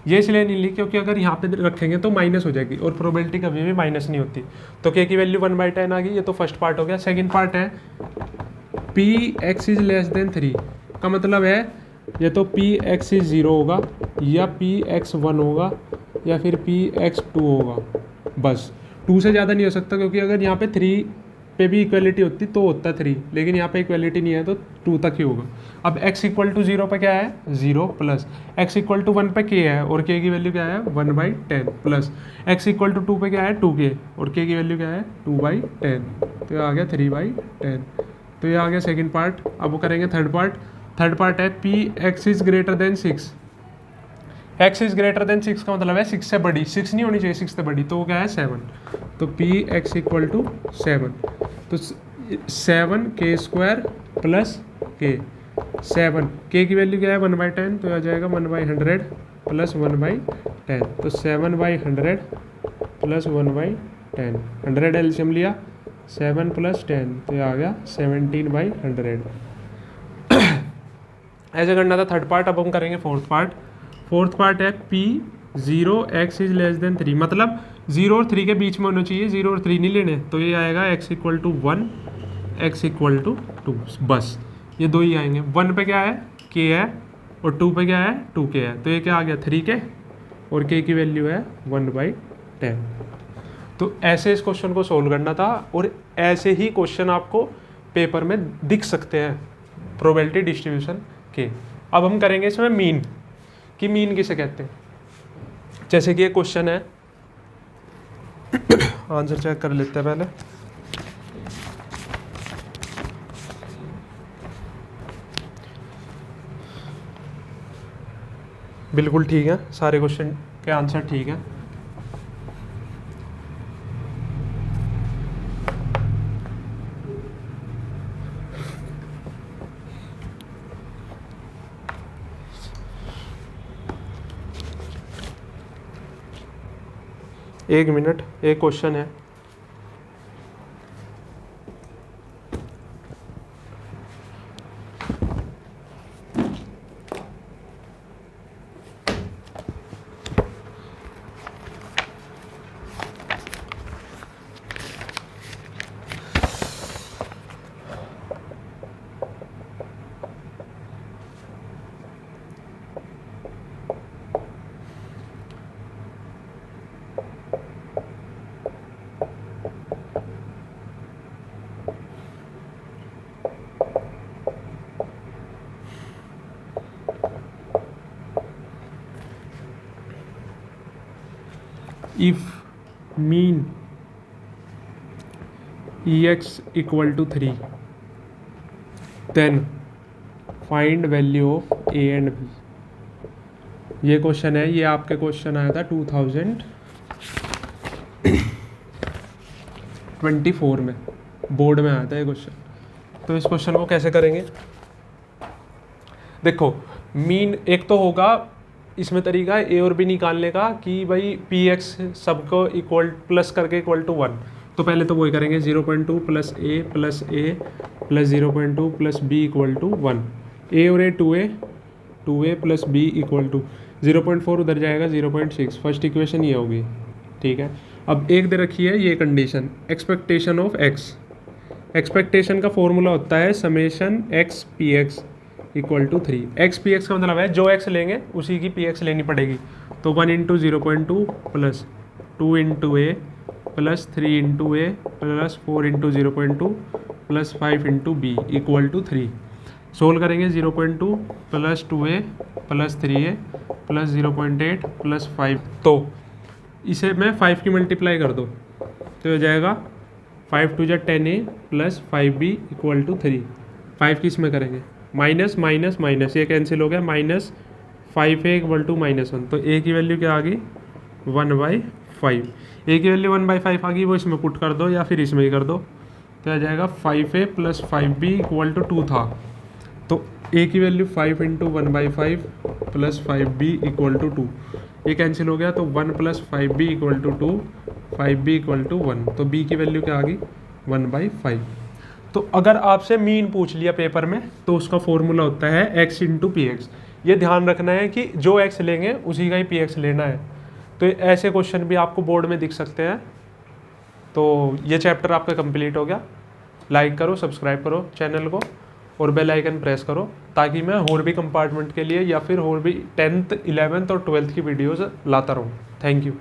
A: ये इसलिए नहीं ली क्योंकि अगर यहाँ पे रखेंगे तो माइनस हो जाएगी और प्रोबेबिलिटी कभी भी माइनस नहीं होती। तो k की वैल्यू 1/10 आ गई, ये तो फर्स्ट पार्ट हो गया। सेकंड पार्ट है P x is less than 3 का मतलब है ये तो पी एक्स इज 0 होगा या पी एक्स 1 होगा या फिर पी एक्स 2 होगा, बस 2 से ज़्यादा नहीं हो सकता, क्योंकि अगर यहाँ पे 3 पे भी इक्वलिटी होती तो होता 3, लेकिन यहाँ पे इक्वलिटी नहीं है तो 2 तक ही होगा। अब x इक्वल टू 0 पर क्या है 0 प्लस x इक्वल टू 1 पे k है और k की वैल्यू क्या है 1/10 प्लस x इक्वल टू 2 पे क्या है 2k और k की वैल्यू क्या है 2/10, तो ये आ गया 3/10। तो ये आ गया सेकंड पार्ट। अब वो करेंगे थर्ड पार्ट। थर्ड पार्ट है P x is greater than 6। x is greater than 6 का मतलब है 6 से बड़ी, 6 नहीं होनी चाहिए, 6 से बड़ी, तो वो क्या है 7। तो पी एक्स इक्वल टू 7, तो 7k square plus k 7, k की वैल्यू क्या है 1/10, तो आ जाएगा 1/100 प्लस 1/10, तो 7/100 प्लस 1/10, 100 एलसीएम लिया 7 प्लस 10, तो ये आ गया 17/100। ऐसे करना था थर्ड पार्ट। अब हम करेंगे फोर्थ पार्ट। फोर्थ पार्ट है P 0 x is less than 3, मतलब 0 और 3 के बीच में होना चाहिए, 0 और 3 नहीं लेने, तो ये आएगा x equal to 1 x equal to 2, बस ये दो ही आएंगे। 1 पे क्या है k है और 2 पे क्या है 2k है, तो ये क्या आ गया 3k और k की वैल्यू है 1/10। तो ऐसे इस क्वेश्चन को सोल्व करना था और ऐसे ही क्वेश्चन आपको पेपर में दिख सकते हैं प्रोबेबिलिटी डिस्ट्रीब्यूशन के। अब हम करेंगे इसमें मीन, कि मीन किसे कहते हैं। जैसे कि ये क्वेश्चन है, आंसर चेक कर लेते हैं पहले। बिल्कुल ठीक है, सारे क्वेश्चन के आंसर ठीक हैं। एक मिनट, एक क्वेश्चन है, if mean ex equal to 3 then find value of a and b। ये क्वेश्चन है, ये आपके क्वेश्चन आया था 24 में बोर्ड में आया था ये क्वेश्चन। तो इस क्वेश्चन को कैसे करेंगे, देखो मीन एक तो होगा इसमें तरीका ए और बी निकालने का कि भाई पी एक्स सबको इक्वल प्लस करके इक्वल टू 1। तो पहले तो वही करेंगे 0.2 plus A plus 0.2 plus B equal to 1। A और A 2a plus B equal to 0.4 उधर जाएगा 0.6। फर्स्ट इक्वेशन ये होगी, ठीक है। अब एक दे रखी है ये condition, expectation of X. Expectation का फॉर्मूला होता है summation X P X equal to 3। X P X का मतलब है जो एक्स लेंगे उसी की पी एक्स लेनी पड़ेगी। तो 1 into 0.2 plus 2 into A plus 3 into A plus 4 into 0.2 plus 5 into B equal to 3। Solve करेंगे 0.2 plus 2a plus 3a plus 0.8 plus 5। तो इसे मैं 5 की मल्टीप्लाई कर दो तो हो जाएगा 5 2 जा 10a plus 5b equal to 3। 5 किस में करेंगे, माइनस माइनस माइनस, ये कैंसिल हो गया, माइनस 5a इक्वल टू -1। तो a की वैल्यू क्या आ गई 1/5। a की वैल्यू 1/5 आ गई, वो इसमें पुट कर दो या फिर इसमें ही कर दो। तो आ जाएगा 5a plus 5b equal to 2 था। तो a की value 5 into 1/5 plus 5b equal to 2, ये कैंसिल हो गया। तो 1 plus 5b equal to 2, 5b equal to 1। तो b की वैल्यू क्या आ गई 1/5। तो अगर आपसे मीन पूछ लिया पेपर में तो उसका फॉर्मूला होता है x इंटू पी एक्स। ये ध्यान रखना है कि जो x लेंगे उसी का ही पी एक्स लेना है। तो ऐसे क्वेश्चन भी आपको बोर्ड में दिख सकते हैं। तो ये चैप्टर आपका कंप्लीट हो गया। लाइक करो, सब्सक्राइब करो चैनल को और बेल आइकन प्रेस करो ताकि मैं और भी कंपार्टमेंट के लिए या फिर और भी 10th 11th और 12th की वीडियोज़ लाता रहूँ। Thank you.